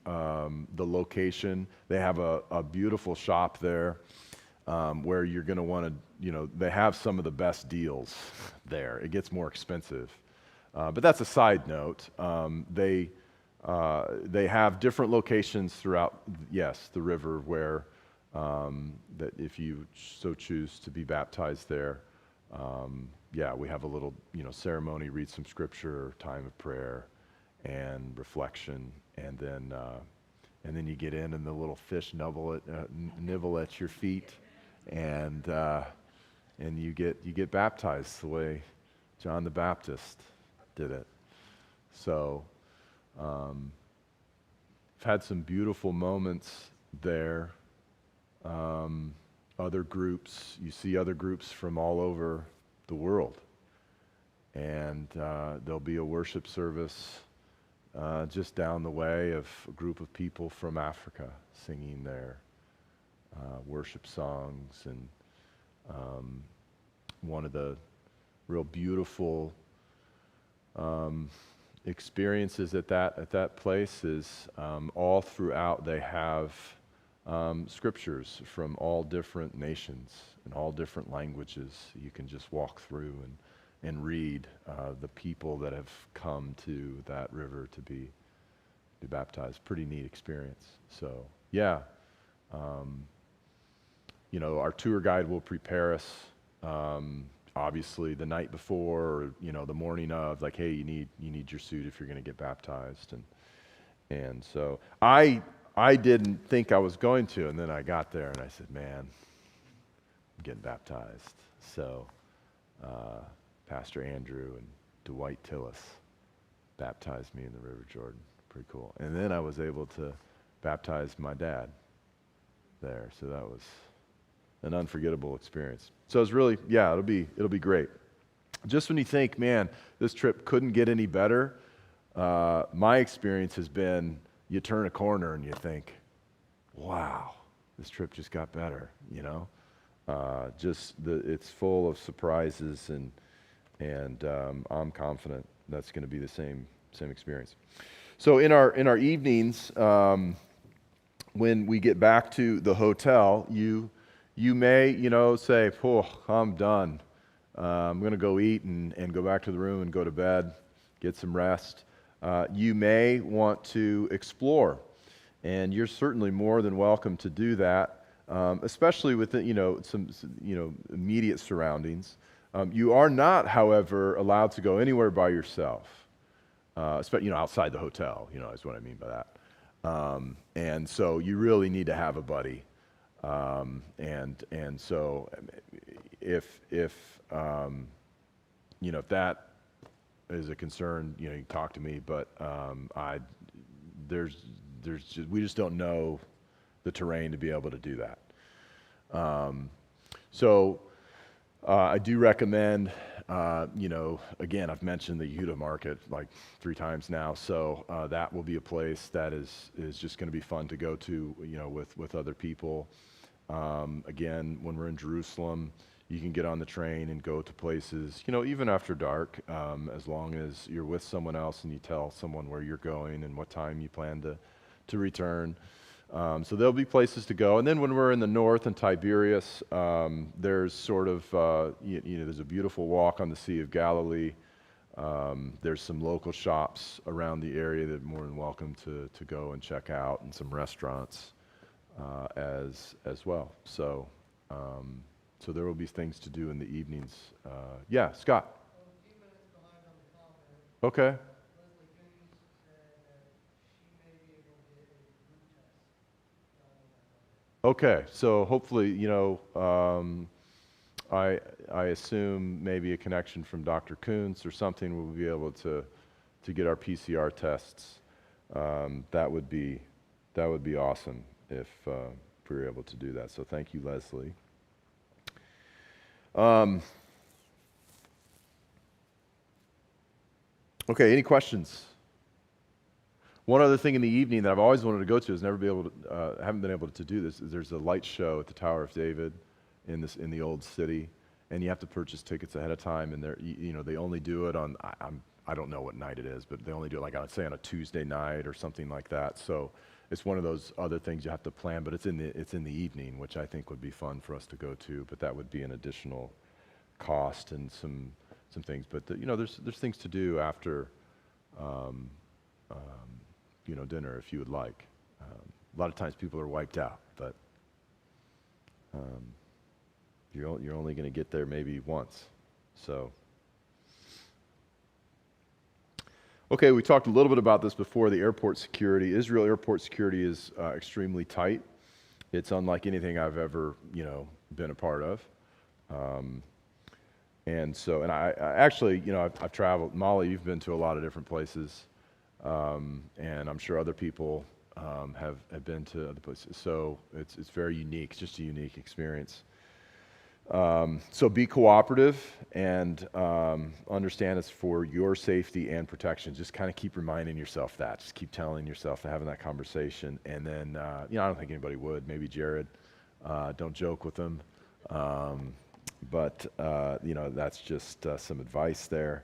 location. They have a beautiful shop there where you're going to want to. They have some of the best deals there. It gets more expensive, but that's a side note. They have different locations throughout, yes, the river where that if you so choose to be baptized there, yeah, we have a little, ceremony, read some scripture, time of prayer, and reflection, and then you get in, and the little fish nibble at your feet, and you get baptized the way John the Baptist did it. So. I've had some beautiful moments there. Other groups, you see other groups from all over the world. And there'll be a worship service just down the way of a group of people from Africa singing their worship songs. And one of the real beautiful experiences at that place is all throughout they have scriptures from all different nations and all different languages. You can just walk through and read the people that have come to that river to be baptized. Pretty neat experience. So yeah, our tour guide will prepare us. Obviously the night before, or the morning of, like, hey, you need your suit if you're going to get baptized, and so I didn't think I was going to, and then I got there and I said, man, I'm getting baptized. So Pastor Andrew and Dwight Tillis baptized me in the River Jordan. Pretty cool. And then I was able to baptize my dad there, so that was an unforgettable experience. So it's really, yeah, it'll be great. Just when you think, man, this trip couldn't get any better, my experience has been you turn a corner and you think, wow, this trip just got better, it's full of surprises, and I'm confident that's going to be the same experience. So in our evenings, when we get back to the hotel, you may, say, oh, I'm done. I'm going to go eat and go back to the room and go to bed, get some rest. You may want to explore, and you're certainly more than welcome to do that, especially with some immediate surroundings. You are not, however, allowed to go anywhere by yourself, especially outside the hotel. Is what I mean by that. And so you really need to have a buddy. And so if that is a concern, you can talk to me, but we just don't know the terrain to be able to do that. So I do recommend, again, I've mentioned the Utah market like 3 times now, so that will be a place that is just going to be fun to go to, with other people. Again, when we're in Jerusalem, you can get on the train and go to places, even after dark, as long as you're with someone else and you tell someone where you're going and what time you plan to return. So there'll be places to go. And then when we're in the north in Tiberias, there's sort of, there's a beautiful walk on the Sea of Galilee. There's some local shops around the area that are more than welcome to go and check out, and some restaurants as well. So there will be things to do in the evenings. Yeah, Scott. Well, a few minutes behind on the calendar. Okay. Leslie Coons said that she may be able to get a group test done on that Monday. Okay. So hopefully, I assume maybe a connection from Dr. Coons or something, we'll be able to get our PCR tests. That would be awesome if we were able to do that. So thank you, Leslie. Okay, any questions? One other thing in the evening that I've always wanted to go to, haven't been able to do this, is there's a light show at the Tower of David in the old city, and you have to purchase tickets ahead of time, and they only do it on, I don't know what night it is, but they only do it, like, I would say on a Tuesday night or something like that. So it's one of those other things you have to plan, but it's in the evening, which I think would be fun for us to go to, but that would be an additional cost and some things. But there's things to do after dinner if you would like. A lot of times people are wiped out, but you're only going to get there maybe once. So, okay, we talked a little bit about this before. The airport security, Israel airport security is extremely tight. It's unlike anything I've ever been a part of. And I actually, I've traveled. Molly, you've been to a lot of different places. And I'm sure other people have been to other places. So it's very unique. It's just a unique experience. So be cooperative and understand it's for your safety and protection. Just kind of keep reminding yourself that. Just keep telling yourself, having that conversation. And then, I don't think anybody would. Maybe Jared. Don't joke with them. But that's just some advice there.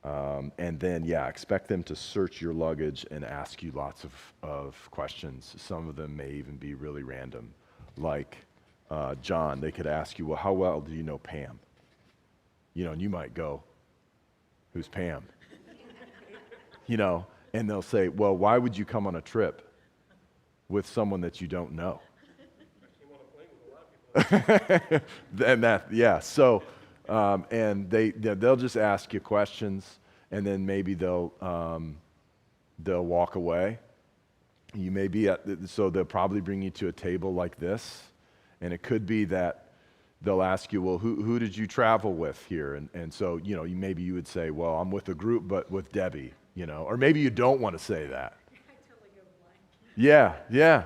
And then, expect them to search your luggage and ask you lots of questions. Some of them may even be really random. Like John, they could ask you, well, how well do you know Pam? And you might go, who's Pam? And they'll say, well, why would you come on a trip with someone that you don't know? And so and they'll just ask you questions, and then maybe they'll walk away. You may be so they'll probably bring you to a table like this, and it could be that they'll ask you, well, who did you travel with here? And so maybe you would say, well, I'm with a group, but with Debbie, or maybe you don't want to say that. I totally go blank. Yeah.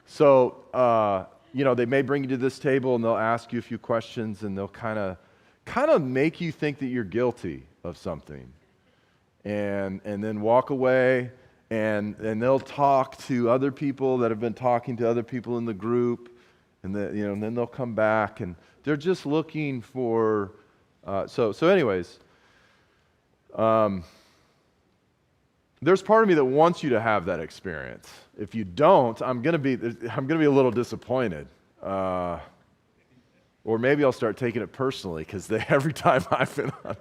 So they may bring you to this table and they'll ask you a few questions, and they'll kind of make you think that you're guilty of something, and then walk away, and they'll talk to other people that have been talking to other people in the group, and then they'll come back, and they're just looking for. So anyways, there's part of me that wants you to have that experience. If you don't, I'm gonna be a little disappointed, or maybe I'll start taking it personally because every time I've been on.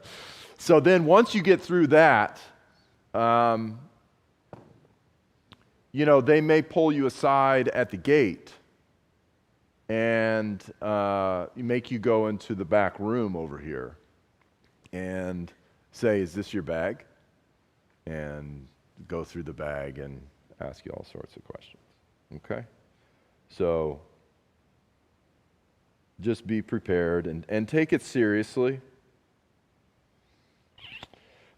So then, once you get through that, they may pull you aside at the gate and make you go into the back room over here and say, "Is this your bag?" And go through the bag and ask you all sorts of questions. Okay? So just be prepared and take it seriously.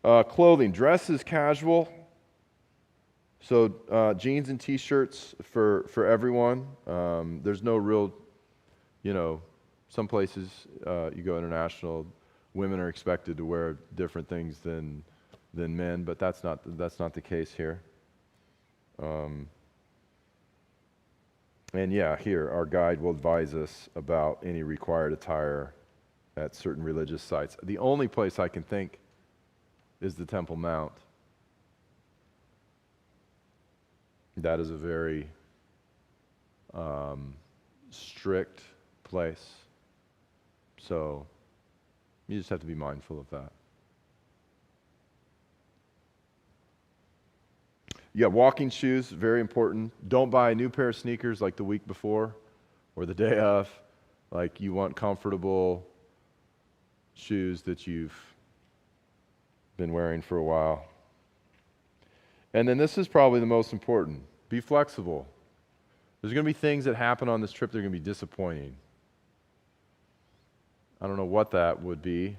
Clothing. Dress is casual. So jeans and t-shirts for everyone. There's no real, some places you go international, women are expected to wear different things than men, but that's not the case here. And here our guide will advise us about any required attire at certain religious sites. The only place I can think is the Temple Mount. That is a very strict place, so you just have to be mindful of that. Walking shoes, very important. Don't buy a new pair of sneakers like the week before or the day of. Like, you want comfortable shoes that you've been wearing for a while. And then this is probably the most important. Be flexible. There's going to be things that happen on this trip that are going to be disappointing. I don't know what that would be.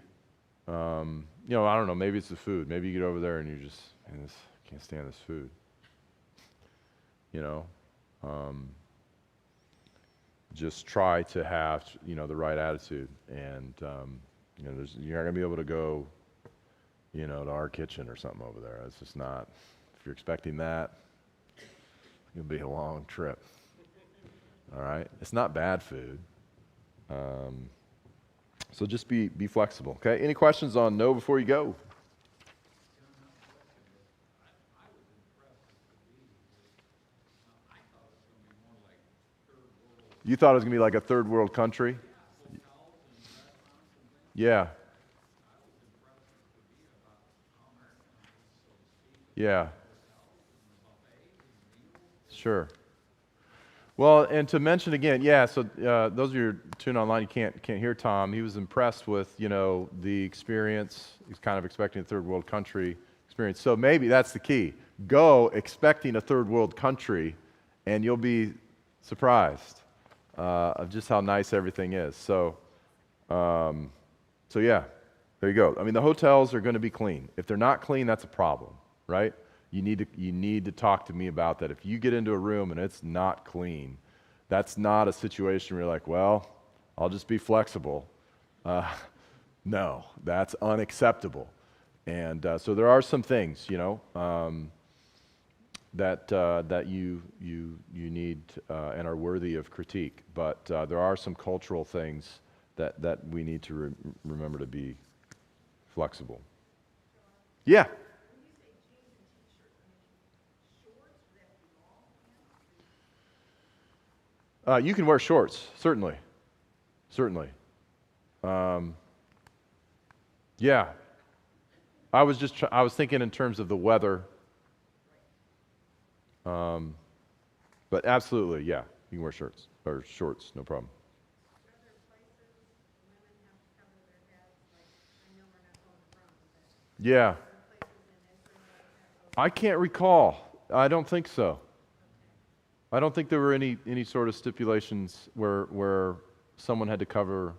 I don't know, maybe it's the food. Maybe you get over there and you just, I can't stand this food. Just try to have, the right attitude. And, you're not going to be able to go, to our kitchen or something over there. It's just not you're expecting that, it'll be a long trip. All right? It's not bad food. So just be flexible, okay? Any questions on no before you go? You thought it was going to be like a third world country? Yeah. Yeah. Sure. Well, and to mention again, yeah, so those of you who tuned online, you can't hear Tom. He was impressed with, the experience. He's kind of expecting a third world country experience. So maybe that's the key. Go expecting a third world country, and you'll be surprised of just how nice everything is. So yeah, there you go. I mean, the hotels are going to be clean. If they're not clean, that's a problem, right? You need to talk to me about that. If you get into a room and it's not clean, that's not a situation where you're like, well, I'll just be flexible. No, that's unacceptable. And so there are some things, that you need and are worthy of critique. But there are some cultural things that we need to remember to be flexible. Yeah. You can wear shorts, certainly. Yeah. I was thinking in terms of the weather. But absolutely, yeah, you can wear shirts or shorts, no problem. Are there places women have to cover their heads? Like, I know we're not going to Rome, but Yeah. are there places in Israel that have I can't recall. I don't think so. I don't think there were any sort of stipulations where someone had to cover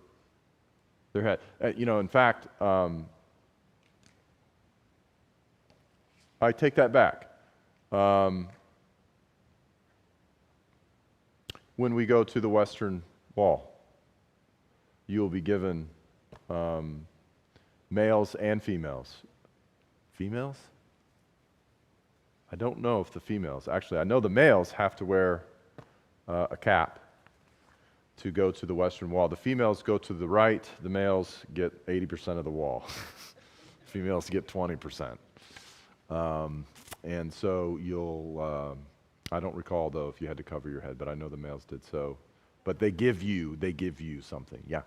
their head. In fact, I take that back. When we go to the Western Wall, you will be given males and females. Females? I don't know if the females, actually, I know the males have to wear a cap to go to the Western Wall. The females go to the right, the males get 80% of the wall. Females get 20%. And so I don't recall though if you had to cover your head, but I know the males did so. But they give you something, yeah.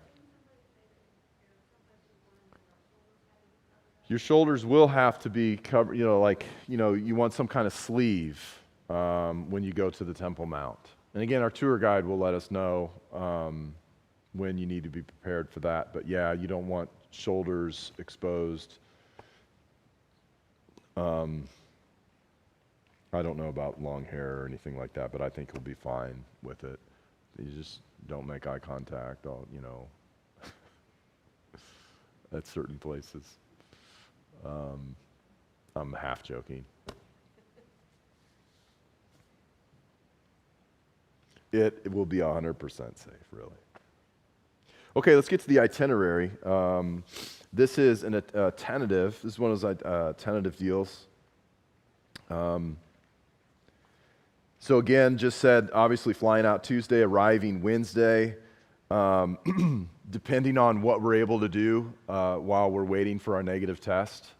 Your shoulders will have to be covered, you want some kind of sleeve when you go to the Temple Mount. And again, our tour guide will let us know when you need to be prepared for that. But yeah, you don't want shoulders exposed. I don't know about long hair or anything like that, but I think you'll be fine with it. You just don't make eye contact, at certain places. I'm half joking. It will be 100% safe, really. Okay, let's get to the itinerary. This is a tentative. This is one of those tentative deals. So again, just said, obviously flying out Tuesday, arriving Wednesday. Depending on what we're able to do while we're waiting for our negative test,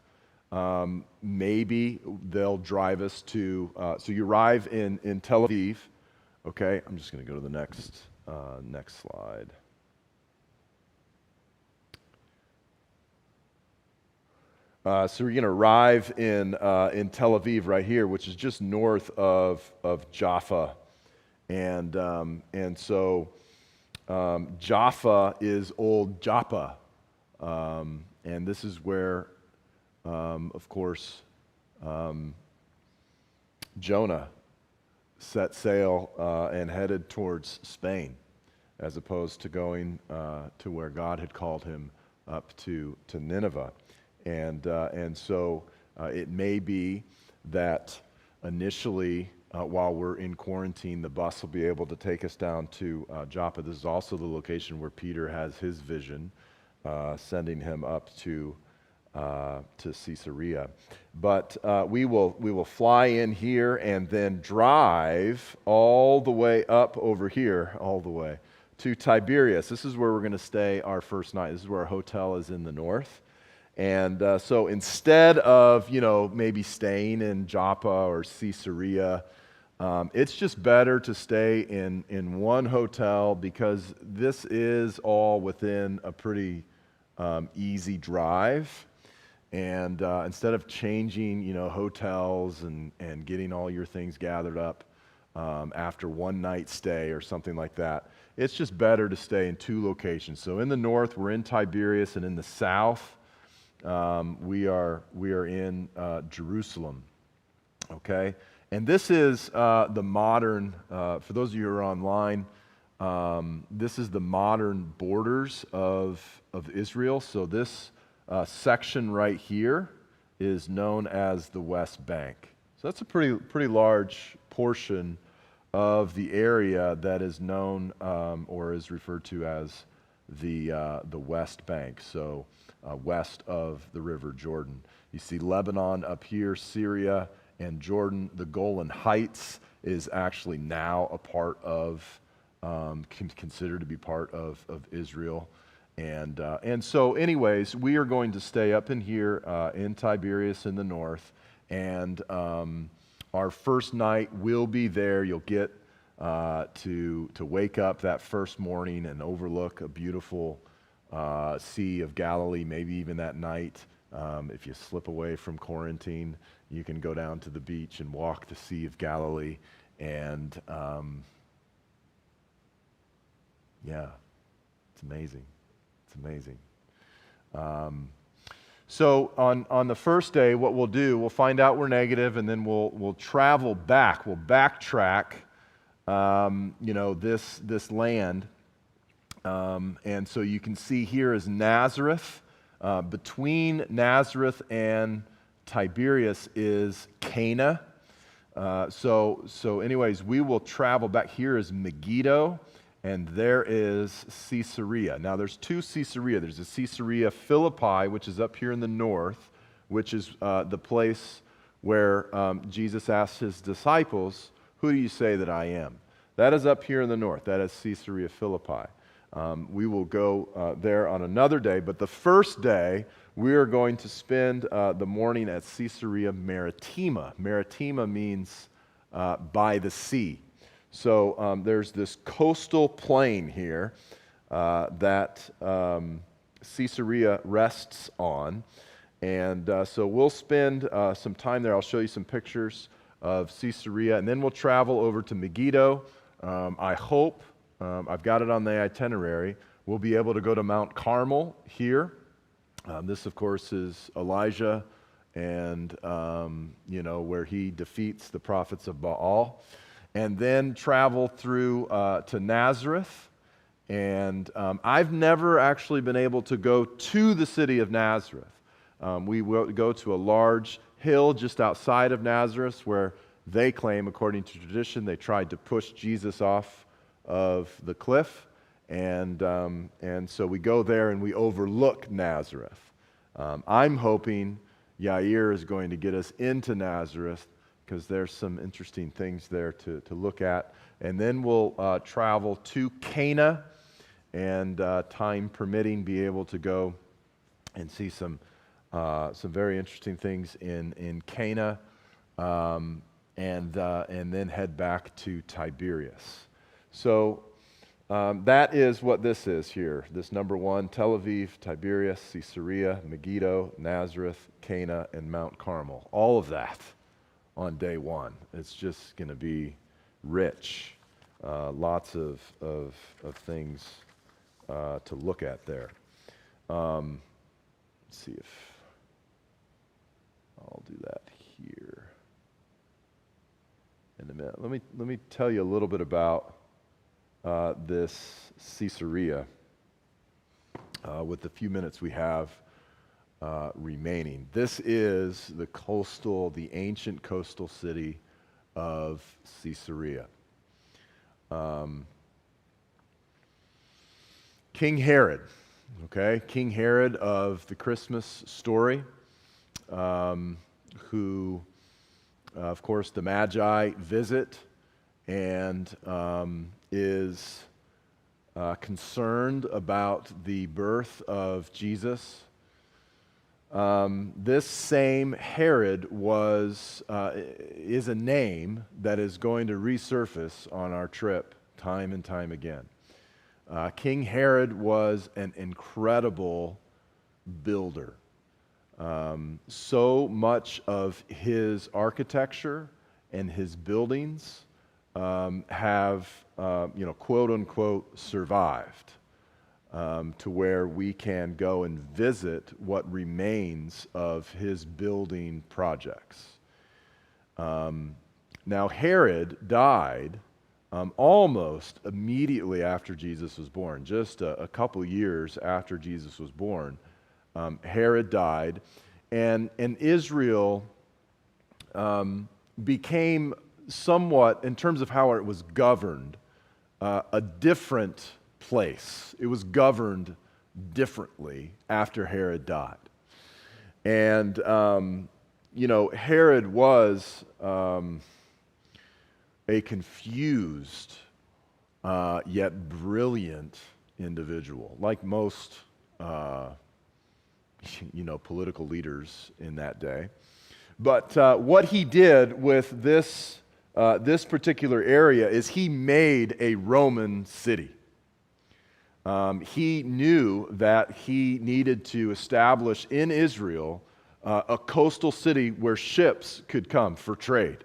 maybe they'll drive us to, so you arrive in Tel Aviv. Okay, I'm just going to go to the next slide. So we're going to arrive in Tel Aviv right here, which is just north of Jaffa, and so Jaffa is old Joppa, and this is where, of course, Jonah set sail and headed towards Spain, as opposed to going to where God had called him up to Nineveh. And so it may be that initially, while we're in quarantine, the bus will be able to take us down to Joppa. This is also the location where Peter has his vision, sending him up to to Caesarea. But we will fly in here and then drive all the way up over here, all the way to Tiberias. This is where we're going to stay our first night. This is where our hotel is in the north. And so instead of, maybe staying in Joppa or Caesarea, it's just better to stay in one hotel because this is all within a pretty easy drive. And instead of changing, hotels and getting all your things gathered up after one night stay or something like that, it's just better to stay in two locations. So in the north, we're in Tiberias, and in the south, we are in Jerusalem. Okay, and this is the modern. For those of you who are online, this is the modern borders of Israel. So this section right here is known as the West Bank. So that's a pretty large portion of the area that is known or is referred to as the West Bank. So west of the River Jordan. You see Lebanon up here, Syria, and Jordan. The Golan Heights is actually now a part of, considered to be part of Israel. And so anyways, we are going to stay up in here in Tiberias in the north, and our first night will be there. You'll get to wake up that first morning and overlook a beautiful Sea of Galilee, maybe even that night. If you slip away from quarantine, you can go down to the beach and walk the Sea of Galilee. And yeah, it's amazing. It's amazing. So on the first day, what we'll do, we'll find out we're negative, and then we'll travel back. We'll backtrack, this land. And so you can see here is Nazareth. Between Nazareth and Tiberias is Cana. So anyways, we will travel back. Here is Megiddo, and there is Caesarea. Now there's two Caesarea. There's a Caesarea Philippi, which is up here in the north, which is the place where Jesus asked his disciples, "Who do you say that I am?" That is up here in the north. That is Caesarea Philippi. We will go there on another day, but the first day we are going to spend the morning at Caesarea Maritima. Maritima means by the sea. So there's this coastal plain here that Caesarea rests on, and so we'll spend some time there. I'll show you some pictures of Caesarea, and then we'll travel over to Megiddo. I hope, I've got it on the itinerary, we'll be able to go to Mount Carmel here. This, of course, is Elijah and, where he defeats the prophets of Baal. And then travel through to Nazareth. And I've never actually been able to go to the city of Nazareth. We will go to a large hill just outside of Nazareth where they claim, according to tradition, they tried to push Jesus off of the cliff. And so we go there and we overlook Nazareth. I'm hoping Yair is going to get us into Nazareth because there's some interesting things there to look at. And then we'll travel to Cana and, time permitting, be able to go and see some very interesting things in Cana, and then head back to Tiberias. So that is what this is here. This number one: Tel Aviv, Tiberias, Caesarea, Megiddo, Nazareth, Cana, and Mount Carmel. All of that on day one. It's just going to be rich. Lots of things to look at there. Let's see if I'll do that here in a minute. Let me tell you a little bit about this Caesarea with the few minutes we have remaining. This is the ancient coastal city of Caesarea. King Herod Okay, King Herod of the Christmas story, who, of course, the Magi visit and is concerned about the birth of Jesus. This same Herod is a name that is going to resurface on our trip time and time again. King Herod was an incredible builder. So much of his architecture and his buildings have, quote unquote, survived to where we can go and visit what remains of his building projects. Now, Herod died almost immediately after Jesus was born, just a couple years after Jesus was born. Herod died, and Israel became somewhat, in terms of how it was governed, a different place. It was governed differently after Herod died. And, Herod was a confused yet brilliant individual, like most, political leaders in that day. But what he did with this particular area is he made a Roman city. He knew that he needed to establish in Israel a coastal city where ships could come for trade.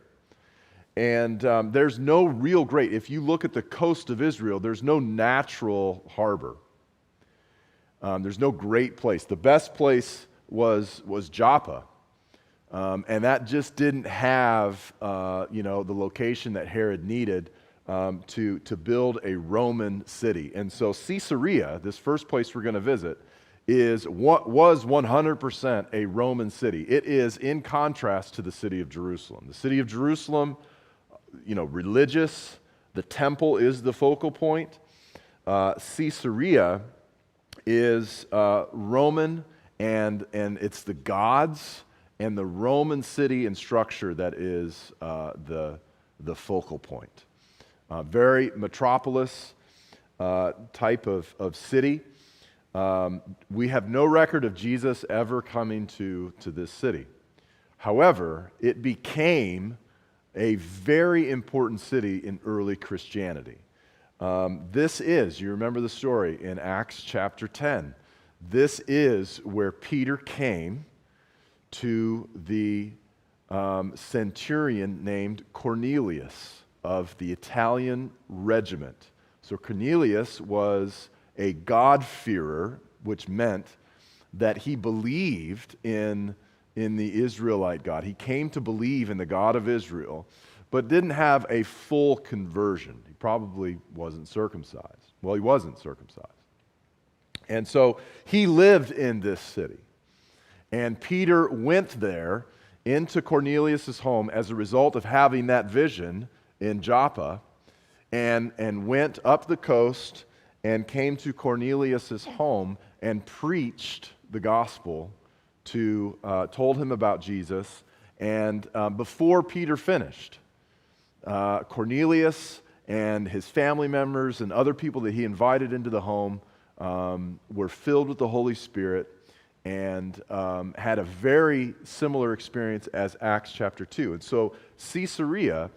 And there's no real great, if you look at the coast of Israel, there's no natural harbor. There's no great place. The best place was Joppa. And that just didn't have, the location that Herod needed to build a Roman city. And so Caesarea, this first place we're going to visit, was 100% a Roman city. It is in contrast to the city of Jerusalem. The city of Jerusalem, religious. The temple is the focal point. Caesarea is Roman, and it's the gods and the Roman city and structure that is the focal point. Very metropolis type of city. We have no record of Jesus ever coming to this city. However, it became a very important city in early Christianity. You remember the story in Acts chapter 10. This is where Peter came to the centurion named Cornelius of the Italian regiment. So Cornelius was a God-fearer, which meant that he believed in the Israelite God. He came to believe in the God of Israel, but didn't have a full conversion. He probably wasn't circumcised. Well, he wasn't circumcised. And so he lived in this city. And Peter went there into Cornelius' home as a result of having that vision in Joppa, and went up the coast and came to Cornelius' home and preached the gospel told him about Jesus. And before Peter finished, Cornelius and his family members and other people that he invited into the home were filled with the Holy Spirit and had a very similar experience as Acts chapter 2. And so Caesarea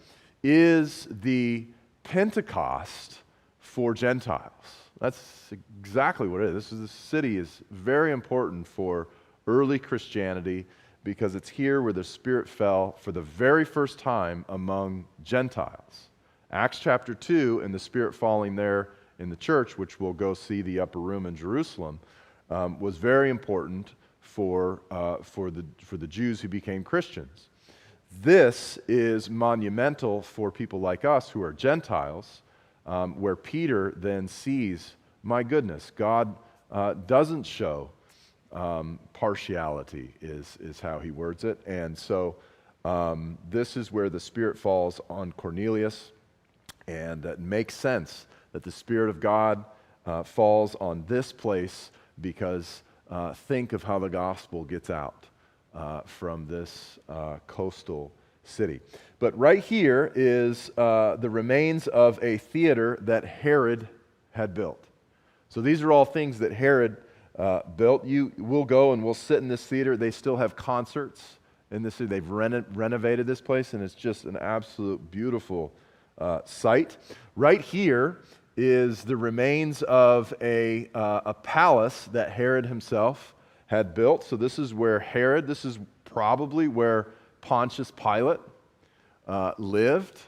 is the Pentecost for Gentiles. That's exactly what it is. This city is very important for early Christianity because it's here where the Spirit fell for the very first time among Gentiles. Acts chapter 2 and the Spirit falling there in the church, which we'll go see the upper room in Jerusalem, was very important for the Jews who became Christians. This is monumental for people like us who are Gentiles, where Peter then sees, my goodness, God doesn't show partiality, is how he words it. And so this is where the Spirit falls on Cornelius, and it makes sense that the Spirit of God falls on this place because think of how the gospel gets out from this coastal city. But right here is the remains of a theater that Herod had built. So these are all things that Herod built. We'll go and we'll sit in this theater. They still have concerts in this city. They've renovated this place, and it's just an absolute beautiful site. Right here is the remains of a palace that Herod himself had built. So this is probably where Pontius Pilate lived.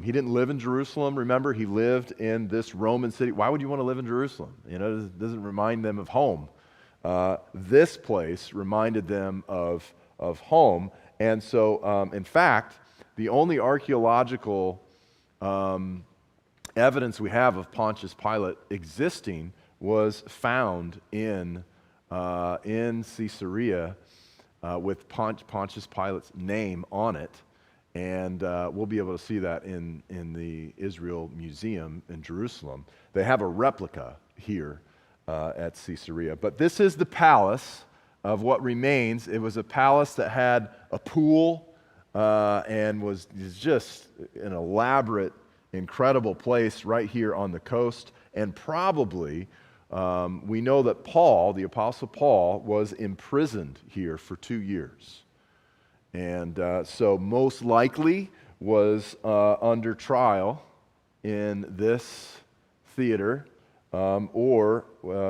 He didn't live in Jerusalem, remember? He lived in this Roman city. Why would you want to live in Jerusalem? You know, it doesn't remind them of home. This place reminded them of home. And so, in fact, the only archaeological evidence we have of Pontius Pilate existing was found in Caesarea with Pontius Pilate's name on it. And we'll be able to see that in the Israel Museum in Jerusalem. They have a replica here at Caesarea. But this is the palace of what remains. It was a palace that had a pool and was just an elaborate, incredible place right here on the coast. And probably, we know that Paul, the Apostle Paul, was imprisoned here for 2 years. And so most likely was under trial in this theater or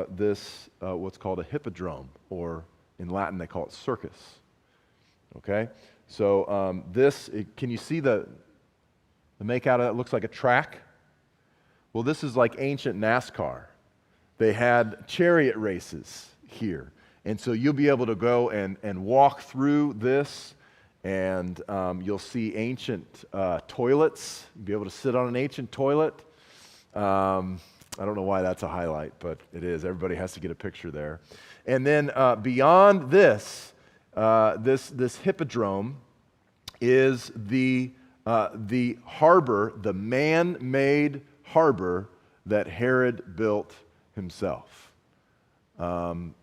this what's called a hippodrome, or in Latin they call it circus. Okay? So can you see the make-out of that? It looks like a track. Well, this is like ancient NASCAR. They had chariot races here. And so you'll be able to go and walk through this, and you'll see ancient toilets. You'll be able to sit on an ancient toilet. I don't know why that's a highlight, but it is. Everybody has to get a picture there. And then beyond this, this hippodrome is the harbor, the man-made harbor that Herod built himself.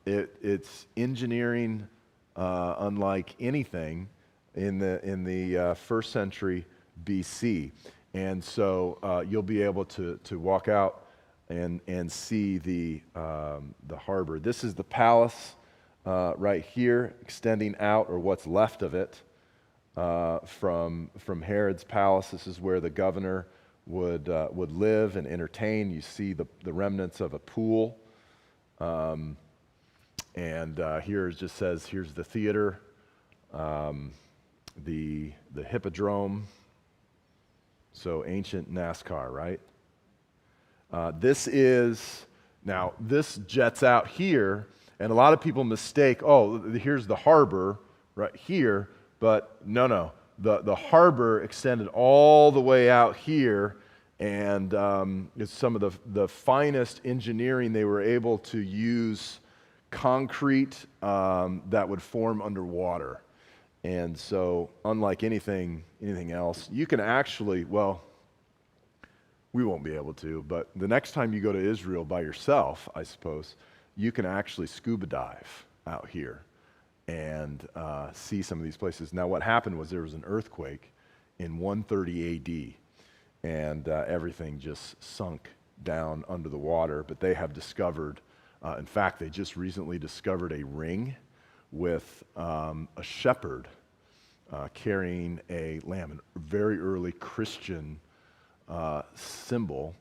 It's engineering unlike anything in the first century BC, and so you'll be able to walk out and see the harbor. This is the palace right here, extending out, or what's left of it, from Herod's palace. This is where the governor would live and entertain. You see the remnants of a pool, and here it just says, here's the theater, the hippodrome. So ancient NASCAR, right? This jets out here, and a lot of people mistake, here's the harbor right here, but no. The harbor extended all the way out here, and it's some of the finest engineering. They were able to use concrete that would form underwater. And so, unlike anything else, you can actually, we won't be able to, but the next time you go to Israel by yourself, I suppose, you can actually scuba dive out here and see some of these places. Now, what happened was there was an earthquake in 130 AD, and everything just sunk down under the water. But they have discovered, in fact, they just recently discovered a ring with a shepherd carrying a lamb, a very early Christian symbol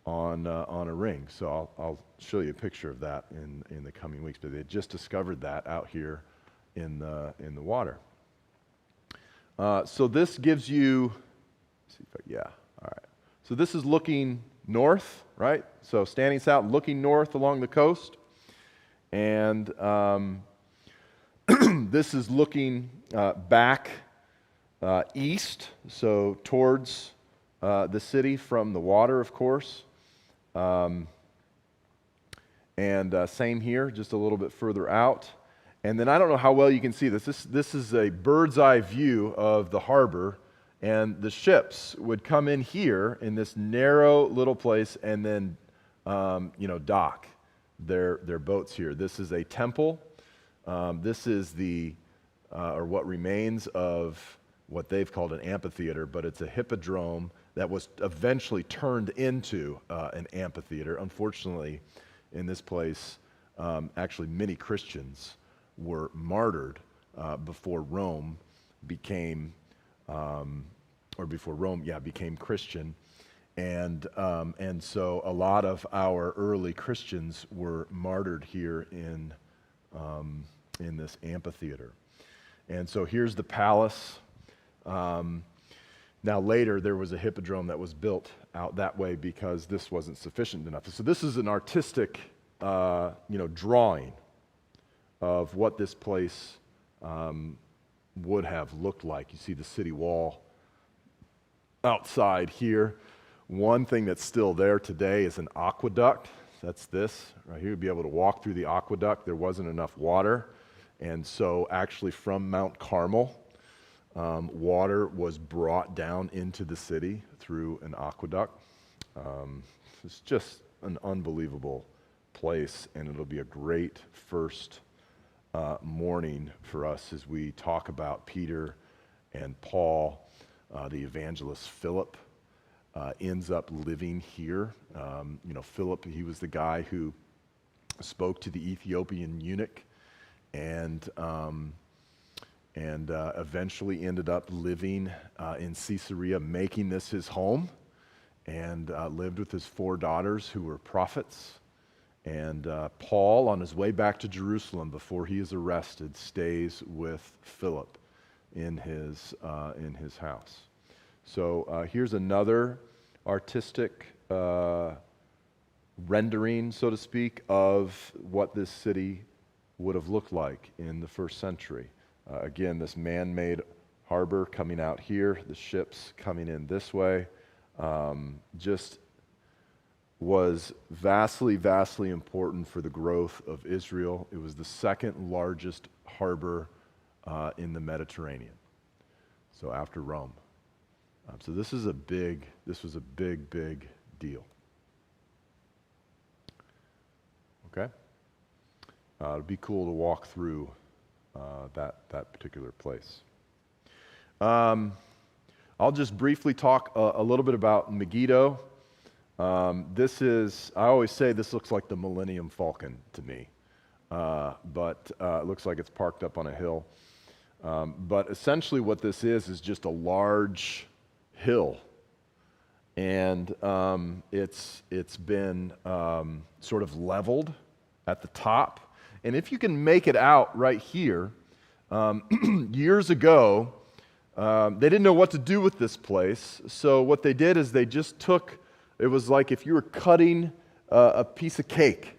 on a ring. So I'll show you a picture of that in the coming weeks. But they just discovered that out here in the water. So this gives you, all right. So this is looking north, right? So standing south, looking north along the coast, and this is looking back east, so towards the city from the water, of course. And same here, just a little bit further out. And then I don't know how well you can see this. This is a bird's eye view of the harbor, and the ships would come in here in this narrow little place and then, dock their boats here. This is a temple. This is or what remains of what they've called an amphitheater, but it's a hippodrome that was eventually turned into an amphitheater. Unfortunately, in this place, actually many Christians were martyred before Rome became became Christian. And so a lot of our early Christians were martyred here in this amphitheater. And so here's the palace. Now later there was a hippodrome that was built out that way because this wasn't sufficient enough. So this is an artistic, drawing of what this place would have looked like. You see the city wall outside here. One thing that's still there today is an aqueduct. That's this right here. You'd be able to walk through the aqueduct. There wasn't enough water. And so actually from Mount Carmel, water was brought down into the city through an aqueduct. It's just an unbelievable place, and it'll be a great first morning for us as we talk about Peter and Paul. The evangelist Philip ends up living here. Philip, he was the guy who spoke to the Ethiopian eunuch and eventually ended up living in Caesarea, making this his home, and lived with his 4 daughters who were prophets. And Paul, on his way back to Jerusalem before he is arrested, stays with Philip in his house. So here's another artistic rendering, so to speak, of what this city would have looked like in the first century. Again, this man-made harbor coming out here, the ships coming in this way, just was vastly, vastly important for the growth of Israel. It was the second largest harbor in the Mediterranean, so after Rome. So this was a big deal. Okay? It'd be cool to walk through that particular place. I'll just briefly talk a little bit about Megiddo. I always say this looks like the Millennium Falcon to me, but it looks like it's parked up on a hill. But essentially what this is just a large hill, and it's been sort of leveled at the top. And if you can make it out right here, years ago, they didn't know what to do with this place. So what they did is they just took, it was like if you were cutting a piece of cake,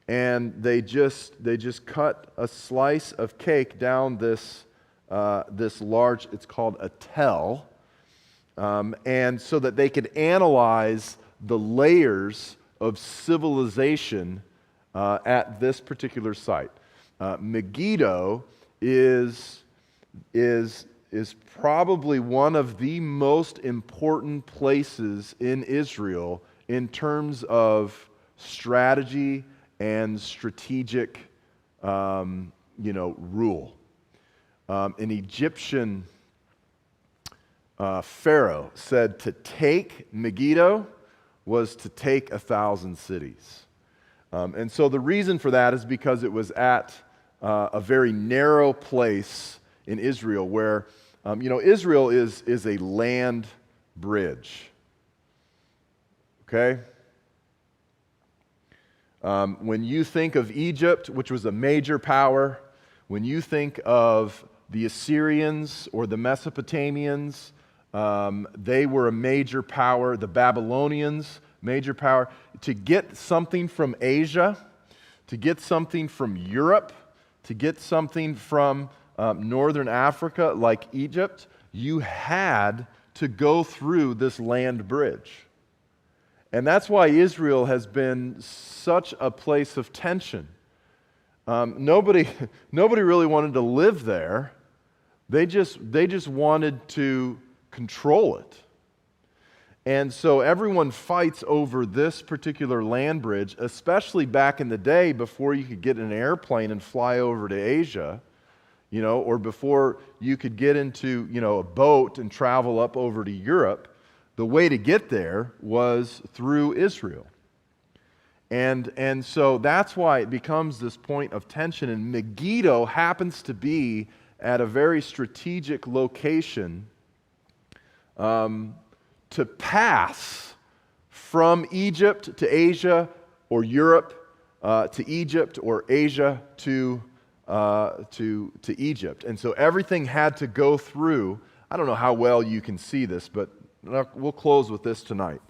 and they just cut a slice of cake down this large, it's called a tell, and so that they could analyze the layers of civilization at this particular site. Megiddo is probably one of the most important places in Israel in terms of strategy and strategic, rule. An Egyptian pharaoh said to take Megiddo was to take 1,000 cities. And so the reason for that is because it was at a very narrow place in Israel where, Israel is a land bridge. Okay? When you think of Egypt, which was a major power, when you think of the Assyrians or the Mesopotamians, they were a major power. The Babylonians, major power. To get something from Asia, to get something from Europe, to get something from northern Africa like Egypt, you had to go through this land bridge. And that's why Israel has been such a place of tension. Nobody really wanted to live there. They just wanted to control it. And so everyone fights over this particular land bridge, especially back in the day before you could get in an airplane and fly over to Asia, or before you could get into, a boat and travel up over to Europe. The way to get there was through Israel. And so that's why it becomes this point of tension. And Megiddo happens to be at a very strategic location to pass from Egypt to Asia, or Europe to Egypt, or Asia to Egypt. And so everything had to go through. I don't know how well you can see this, but we'll close with this tonight.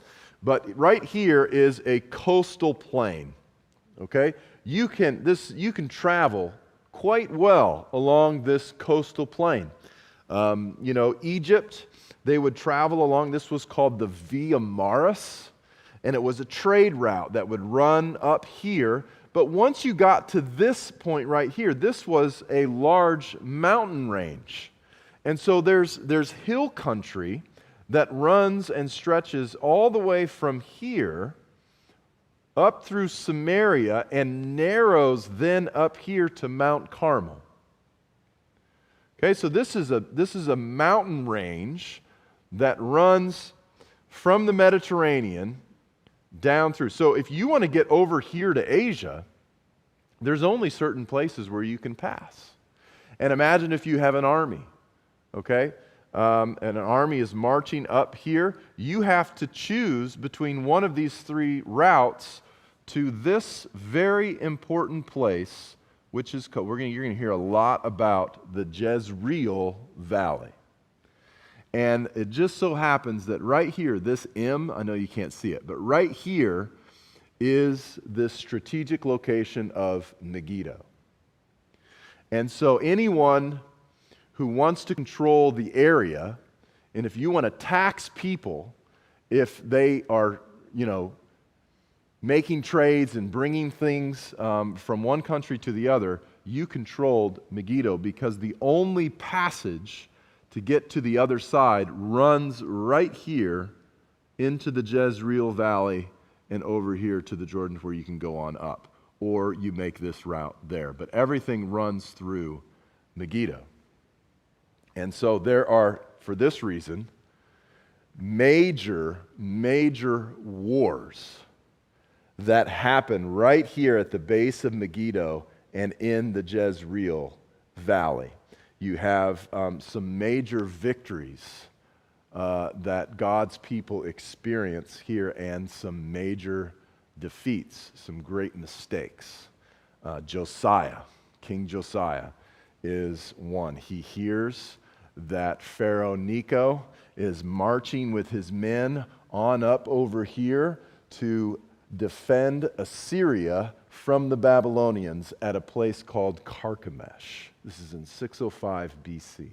But right here is a coastal plain. Okay? You can travel quite well along this coastal plain. Egypt, they would travel along, this was called the Via Maris, and it was a trade route that would run up here. But once you got to this point right here, this was a large mountain range. And so there's hill country that runs and stretches all the way from here up through Samaria and narrows then up here to Mount Carmel. Okay, so this is a mountain range that runs from the Mediterranean down through. So if you want to get over here to Asia, there's only certain places where you can pass. And imagine if you have an army, okay? And an army is marching up here. You have to choose between one of these three routes to this very important place, which is called, you're going to hear a lot about the Jezreel Valley. And it just so happens that right here, this M, I know you can't see it, but right here is this strategic location of Megiddo. And so anyone who wants to control the area, and if you want to tax people, if they are, making trades and bringing things from one country to the other, you controlled Megiddo, because the only passage to get to the other side runs right here into the Jezreel Valley and over here to the Jordan, where you can go on up, or you make this route there. But everything runs through Megiddo. And so there are, for this reason, major wars that happen right here at the base of Megiddo and in the Jezreel Valley. You have some major victories that God's people experience here, and some major defeats, some great mistakes. King Josiah is one. He hears that Pharaoh Necho is marching with his men on up over here to defend Assyria from the Babylonians at a place called Carchemish. This is in 605 BC.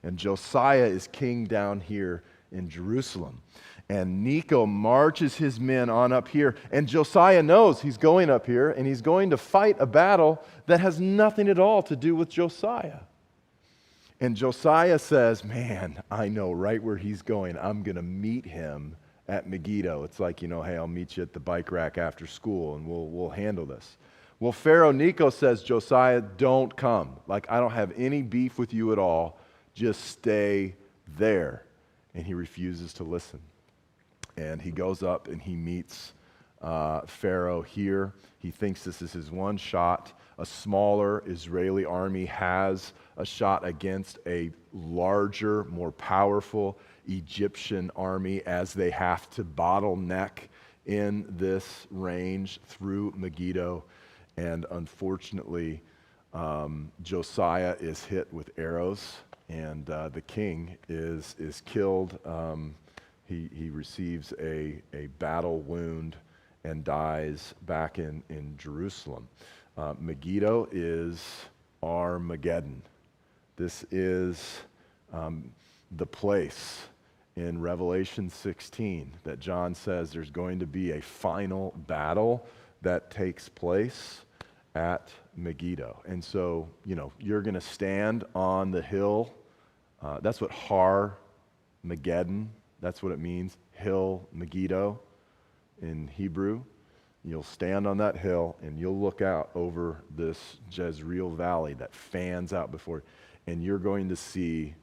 And Josiah is king down here in Jerusalem. And Necho marches his men on up here. And Josiah knows he's going up here, and he's going to fight a battle that has nothing at all to do with Josiah. And Josiah says, man, I know right where he's going. I'm going to meet him at Megiddo. It's like, hey, I'll meet you at the bike rack after school, and we'll handle this. Well, Pharaoh Necho says, Josiah, don't come. I don't have any beef with you at all. Just stay there. And he refuses to listen. And he goes up and he meets Pharaoh here. He thinks this is his one shot. A smaller Israeli army has a shot against a larger, more powerful Egyptian army, as they have to bottleneck in this range through Megiddo. And unfortunately, Josiah is hit with arrows, and the king is killed. He receives a battle wound and dies back in Jerusalem. Megiddo is Armageddon. This is the place in Revelation 16 that John says there's going to be a final battle that takes place at Megiddo. And so, you're going to stand on the hill. That's what Har-Megiddon That's what it means. Hill, Megiddo in Hebrew. You'll stand on that hill and you'll look out over this Jezreel Valley that fans out before, and you're going to see,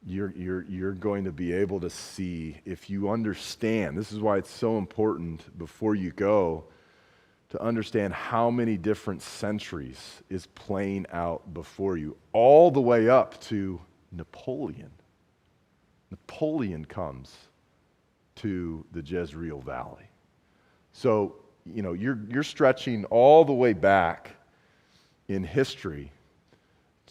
you're going to be able to see, if you understand, this is why it's so important before you go to understand how many different centuries is playing out before you, all the way up to Napoleon. Napoleon comes to the Jezreel Valley. So, you're stretching all the way back in history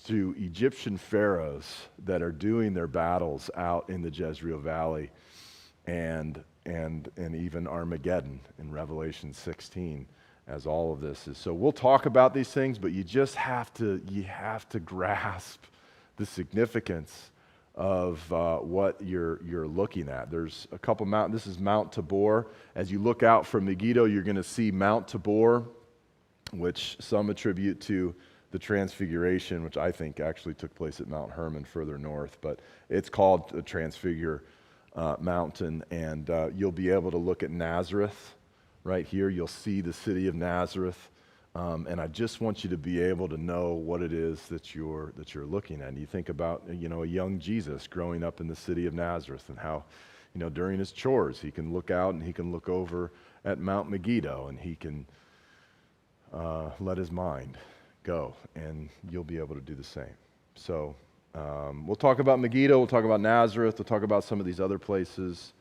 to Egyptian pharaohs that are doing their battles out in the Jezreel Valley, and even Armageddon in Revelation 16, as all of this is. So we'll talk about these things, but you have to grasp the significance of what you're looking at. There's a couple mountains. This is Mount Tabor. As you look out from Megiddo, you're going to see Mount Tabor, which some attribute to the Transfiguration, which I think actually took place at Mount Hermon further north, but it's called the Transfigure Mountain, and you'll be able to look at Nazareth right here. You'll see the city of Nazareth. And I just want you to be able to know what it is that you're looking at. And you think about, a young Jesus growing up in the city of Nazareth, and how, during his chores, he can look out and he can look over at Mount Megiddo, and he can let his mind go, and you'll be able to do the same. So we'll talk about Megiddo, we'll talk about Nazareth, we'll talk about some of these other places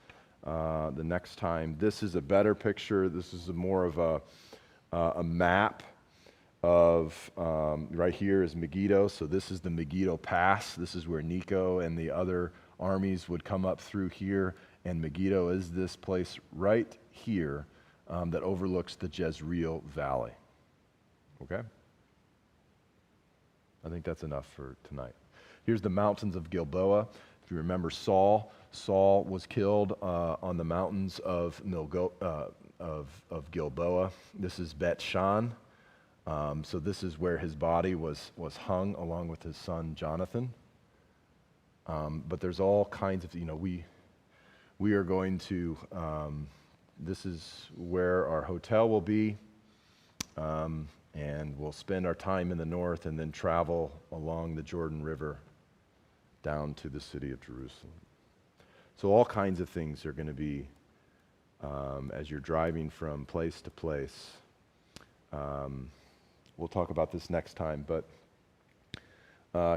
the next time. This is a better picture. This is more of a map of, right here is Megiddo. So this is the Megiddo Pass. This is where Necho and the other armies would come up through here. And Megiddo is this place right here that overlooks the Jezreel Valley. Okay? I think that's enough for tonight. Here's the mountains of Gilboa. If you remember Saul was killed on the mountains of Gilboa. This is Bet Shan. So this is where his body was hung along with his son Jonathan. But there's all kinds of, we are going to, this is where our hotel will be, and we'll spend our time in the north and then travel along the Jordan River down to the city of Jerusalem. So all kinds of things are going to be, as you're driving from place to place. We'll talk about this next time, but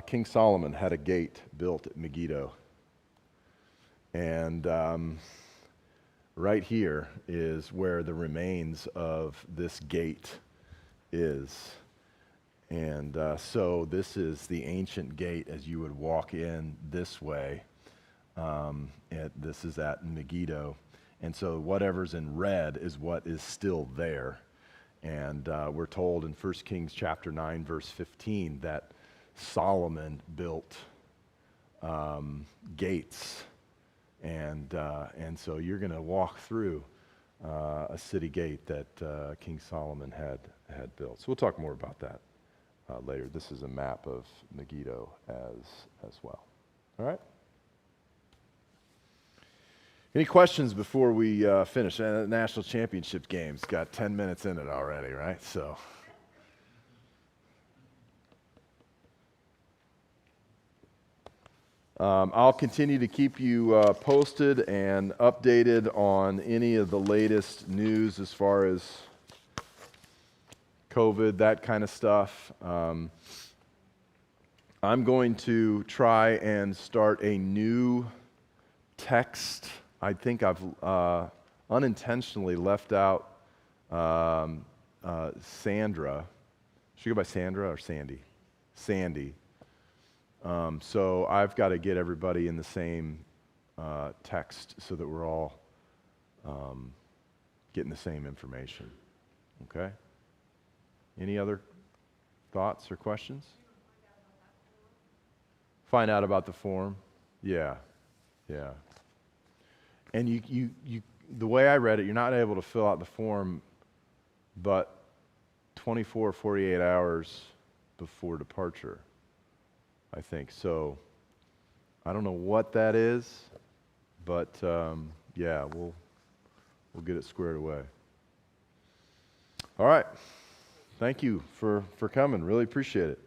King Solomon had a gate built at Megiddo. And right here is where the remains of this gate is. And so this is the ancient gate as you would walk in this way. This is at Megiddo. And so whatever's in red is what is still there. And we're told in 1 Kings chapter 9, verse 15, that Solomon built gates. And so you're going to walk through a city gate that King Solomon had built. So we'll talk more about that later. This is a map of Megiddo as well. All right? Any questions before we finish? National championship game's got 10 minutes in it already, right? So, I'll continue to keep you posted and updated on any of the latest news as far as COVID, that kind of stuff. I'm going to try and start a new text. I think I've unintentionally left out Sandra. Should she go by Sandra or Sandy? Sandy. So I've got to get everybody in the same text so that we're all getting the same information. Okay? Any other thoughts or questions? Find out about the form? Yeah. And you the way I read it, you're not able to fill out the form but 24 or 48 hours before departure, I think. So I don't know what that is, but yeah, we'll get it squared away. All right. Thank you for coming. Really appreciate it.